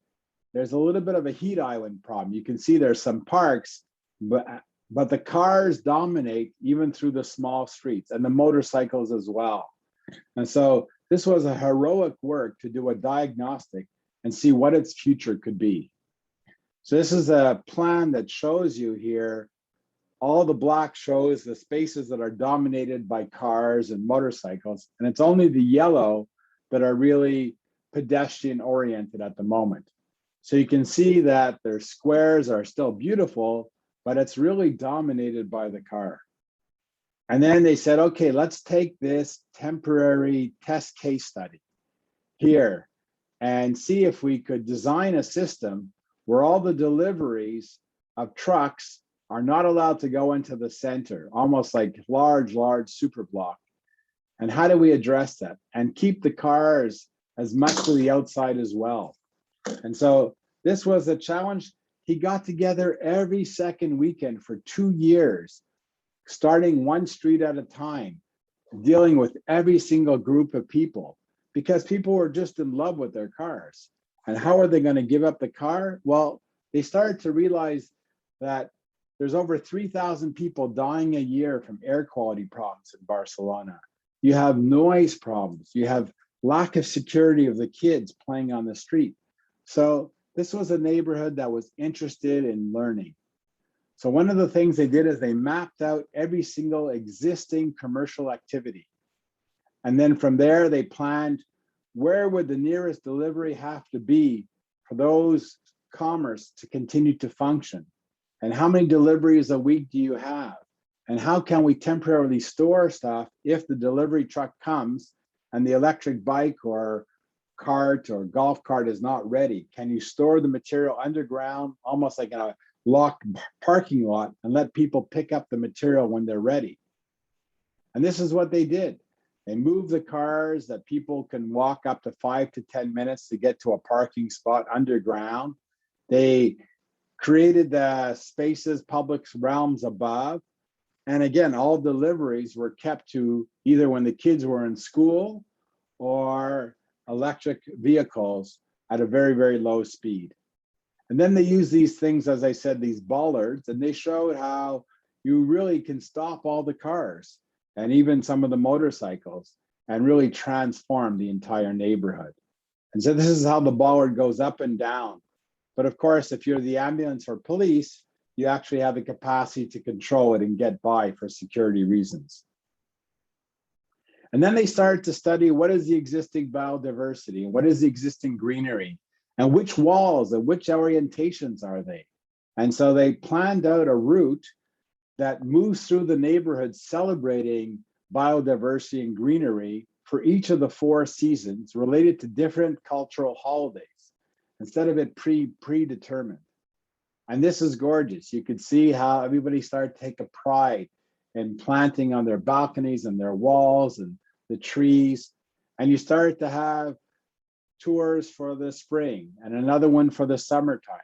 there's a little bit of a heat island problem. You can see there's some parks, but the cars dominate even through the small streets, and the motorcycles as well. And so this was a heroic work to do a diagnostic and see what its future could be. So this is a plan that shows you here, all the black shows the spaces that are dominated by cars and motorcycles, and it's only the yellow that are really pedestrian oriented at the moment. So you can see that their squares are still beautiful, but it's really dominated by the car. And then they said, okay, let's take this temporary test case study here and see if we could design a system where all the deliveries of trucks are not allowed to go into the center, almost like large super block. And how do we address that and keep the cars as much to the outside as well? And so this was a challenge. He got together every second weekend for 2 years, starting one street at a time, dealing with every single group of people, because people were just in love with their cars. And how are they going to give up the car? Well, they started to realize that there's over 3,000 people dying a year from air quality problems in Barcelona. You have noise problems. You have lack of security of the kids playing on the street. So this was a neighborhood that was interested in learning. So one of the things they did is they mapped out every single existing commercial activity. And then from there, they planned where would the nearest delivery have to be for those commerce to continue to function? And how many deliveries a week do you have? And how can we temporarily store stuff if the delivery truck comes and the electric bike or cart or golf cart is not ready? Can you store the material underground, almost like in a locked parking lot, and let people pick up the material when they're ready? And this is what they did. They moved the cars that people can walk up to 5 to 10 minutes to get to a parking spot underground. They created the spaces, public realms above. And again, all deliveries were kept to either when the kids were in school or electric vehicles at a very, very low speed. And then they use these things, as I said, these bollards, and they showed how you really can stop all the cars and even some of the motorcycles and really transform the entire neighborhood. And so this is how the bollard goes up and down. But of course, if you're the ambulance or police, you actually have the capacity to control it and get by for security reasons. And then they started to study what is the existing biodiversity and what is the existing greenery and which walls and which orientations are they. And so they planned out a route that moves through the neighborhood celebrating biodiversity and greenery for each of the 4 seasons related to different cultural holidays, instead of it predetermined. And this is gorgeous. You could see how everybody started to take a pride in planting on their balconies and their walls and the trees. And you started to have tours for the spring and another one for the summertime.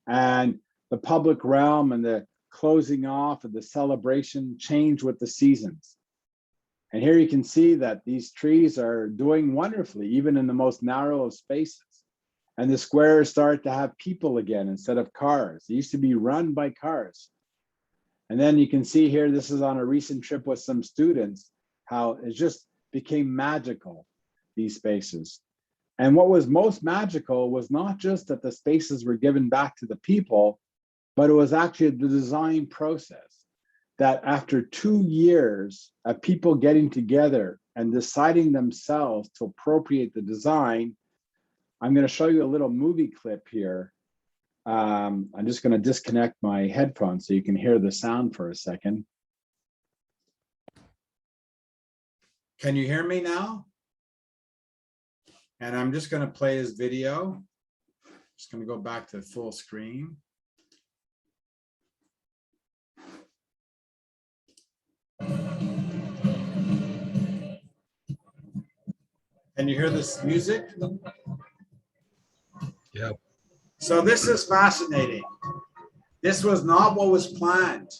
And the public realm and the closing off of the celebration change with the seasons. And here you can see that these trees are doing wonderfully, even in the most narrow of spaces. And the squares start to have people again instead of cars. They used to be run by cars. And then you can see here, this is on a recent trip with some students, how it just became magical, these spaces. And what was most magical was not just that the spaces were given back to the people, but it was actually the design process, that after 2 years of people getting together and deciding themselves to appropriate the design. I'm going to show you a little movie clip here. I'm just going to disconnect my headphones so you can hear the sound for a second. Can you hear me now? And I'm just going to play his video. Just going to go back to full screen. Can you hear this music? Yeah. So this is fascinating. This was not what was planned.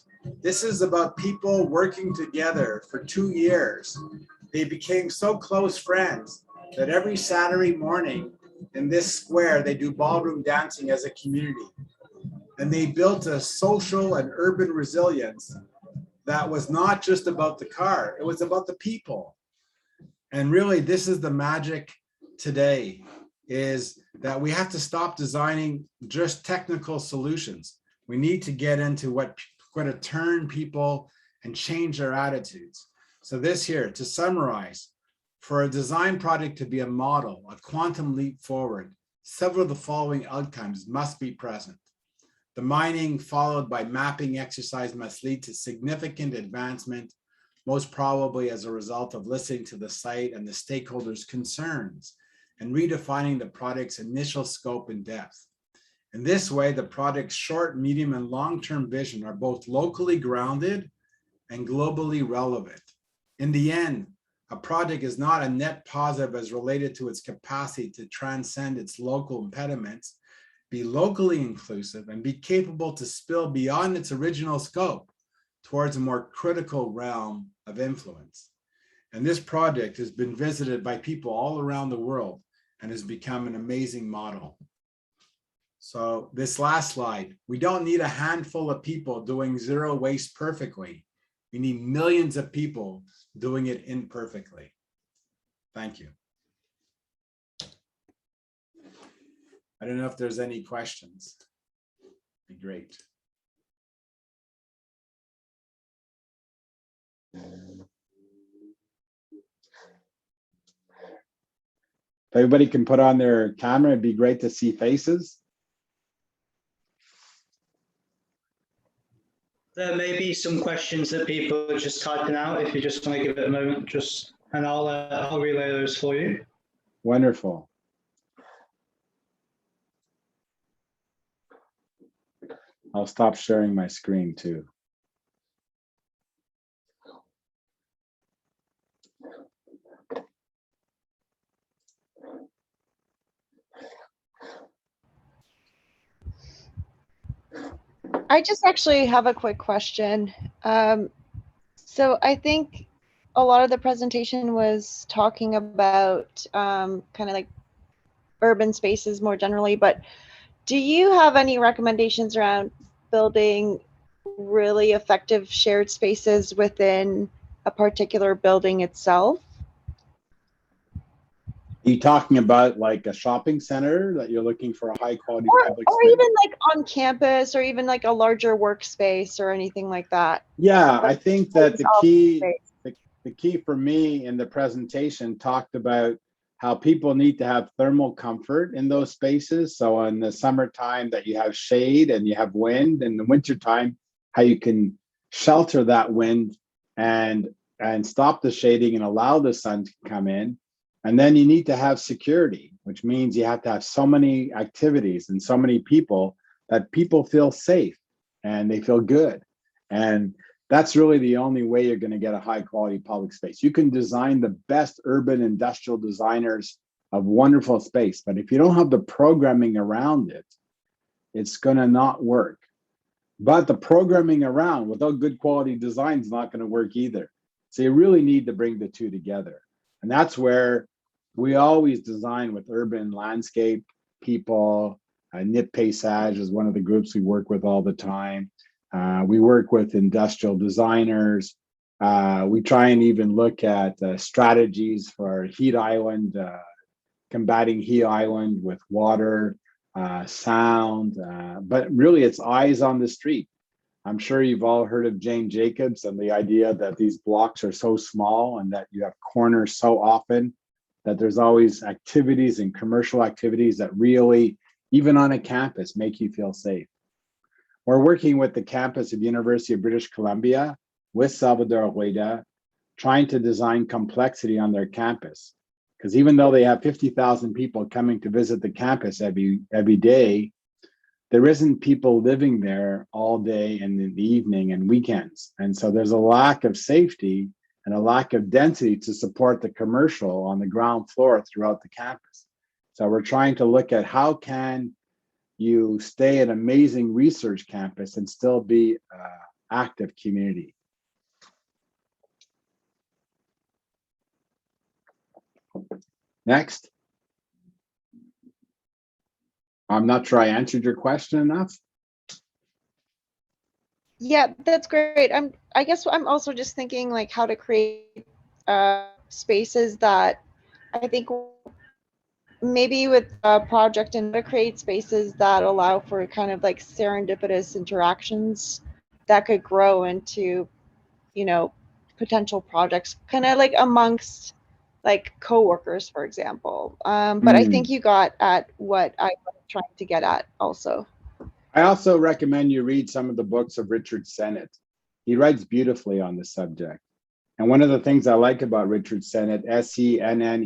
This is about people working together for 2 years. They became so close friends that every Saturday morning in this square, they do ballroom dancing as a community. And they built a social and urban resilience that was not just about the car, it was about the people. And really, this is the magic today, is that we have to stop designing just technical solutions. We need to get into what's going to turn people and change their attitudes. So this here, to summarize, For a design project to be a model, a quantum leap forward, several of the following outcomes must be present. The mining followed by mapping exercise must lead to significant advancement, most probably as a result of listening to the site and the stakeholders' concerns and redefining the project's initial scope and depth. In this way, the project's short, medium, and long-term vision are both locally grounded and globally relevant. In the end, a project is not a net positive as related to its capacity to transcend its local impediments, be locally inclusive, and be capable to spill beyond its original scope towards a more critical realm of influence. And this project has been visited by people all around the world and has become an amazing model. So this last slide, we don't need a handful of people doing zero waste perfectly. We need millions of people doing it imperfectly. Thank you. I don't know if there's any questions. Be great. If everybody can put on their camera, it'd be great to see faces. There may be some questions that people are just typing out. If you just want to give it a moment, and I'll relay those for you. Wonderful. I'll stop sharing my screen too. I just actually have a quick question. So I think a lot of the presentation was talking about kind of like urban spaces more generally, but do you have any recommendations around building really effective shared spaces within a particular building itself? Are you talking about like a shopping center that you're looking for a high quality public or space? even like on campus, or even like a larger workspace or anything like that? Yeah, I think that Space. the key for me in the presentation talked about how people need to have thermal comfort in those spaces. So in the summertime that you have shade and you have wind, in the wintertime, how you can shelter that wind and stop the shading and allow the sun to come in. And then you need to have security, which means you have to have so many activities and so many people that people feel safe and they feel good. And that's really the only way you're going to get a high quality public space. You can design the best urban industrial designers of wonderful space, but if you don't have the programming around it, it's going to not work. But the programming around without good quality design is not going to work either. So you really need to bring the two together. And that's where we always design with urban landscape people. Nip Paysage is one of the groups we work with all the time. We work with industrial designers. We try and even look at strategies for heat island, combating heat island with water, sound, but really it's eyes on the street. I'm sure you've all heard of Jane Jacobs and the idea that these blocks are so small and that you have corners so often that there's always activities and commercial activities that really, even on a campus, make you feel safe. We're working with the campus of University of British Columbia with Salvador Rueda, trying to design complexity on their campus. Because even though they have 50,000 people coming to visit the campus every day, there isn't people living there all day and in the evening and weekends. And so there's a lack of safety and a lack of density to support the commercial on the ground floor throughout the campus. So we're trying to look at how can you stay an amazing research campus and still be an active community. Next. I'm not sure I answered your question enough. Yeah, that's great. I guess I'm also just thinking like how to create spaces that I think maybe with a project and to create spaces that allow for kind of like serendipitous interactions that could grow into, you know, potential projects kind of like amongst like coworkers, for example. But I think you got at what I was trying to get at also. I also recommend you read some of the books of Richard Sennett. He writes beautifully on the subject. And one of the things I like about Richard Sennett, Sennett,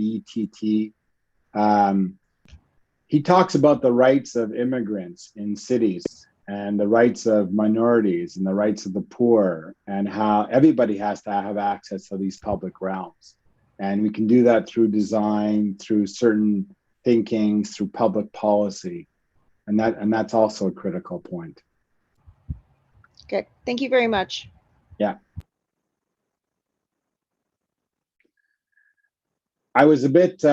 he talks about the rights of immigrants in cities and the rights of minorities and the rights of the poor, and how everybody has to have access to these public realms. And we can do that through design, through certain thinkings, through public policy. And that's also a critical point. Okay, thank you very much. Yeah. I was a bit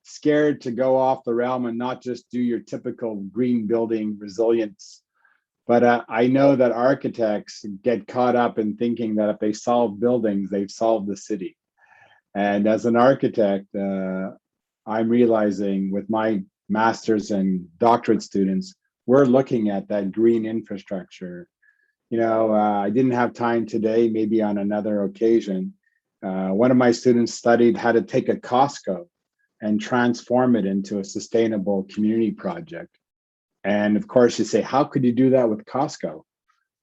scared to go off the realm and not just do your typical green building resilience. But I know that architects get caught up in thinking that if they solve buildings, they've solved the city. And as an architect, I'm realizing with my master's and doctorate students, we're looking at that green infrastructure. You know, I didn't have time today, maybe on another occasion. One of my students studied how to take a Costco and transform it into a sustainable community project. And of course, you say, how could you do that with Costco?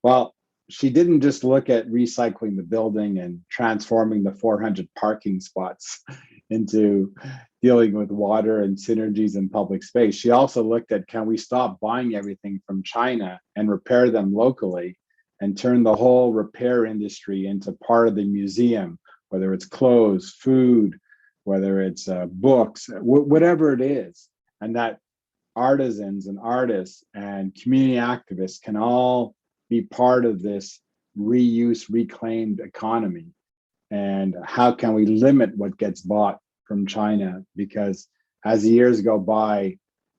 Well, she didn't just look at recycling the building and transforming the 400 parking spots into dealing with water and synergies in public space. She also looked at, can we stop buying everything from China and repair them locally and turn the whole repair industry into part of the museum, whether it's clothes, food, whether it's books, whatever it is. And that artisans and artists and community activists can all be part of this reuse, reclaimed economy. And how can we limit what gets bought from China? Because as the years go by,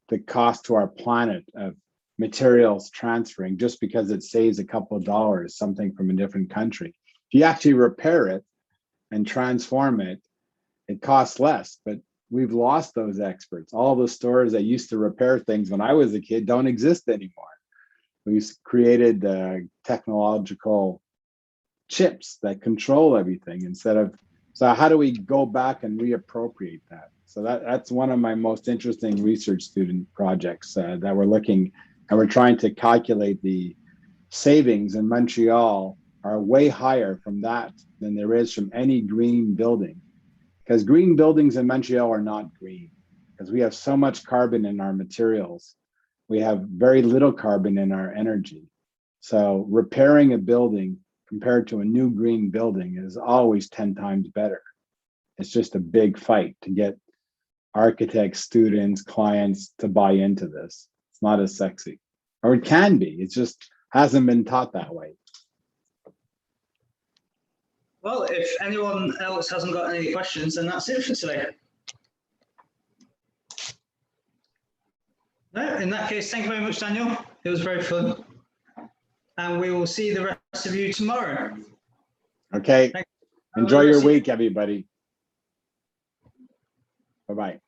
the cost to our planet of materials transferring, just because it saves a couple of dollars, something from a different country. If you actually repair it and transform it, it costs less, but we've lost those experts. All the stores that used to repair things when I was a kid don't exist anymore. We've created technological chips that control everything instead of, so how do we go back and reappropriate that? So that's one of my most interesting research student projects that we're looking, and we're trying to calculate the savings in Montreal are way higher from that than there is from any green building. Because green buildings in Montreal are not green, because we have so much carbon in our materials. We have very little carbon in our energy. So repairing a building compared to a new green building is always 10 times better. It's just a big fight to get architects, students, clients to buy into this. It's not as sexy, or it can be. It just hasn't been taught that way. Well, if anyone else hasn't got any questions, then that's it for today. No, in that case, thank you very much, Daniel. It was very fun. And we will see the rest of you tomorrow. Okay. Enjoy your week, everybody. Bye-bye.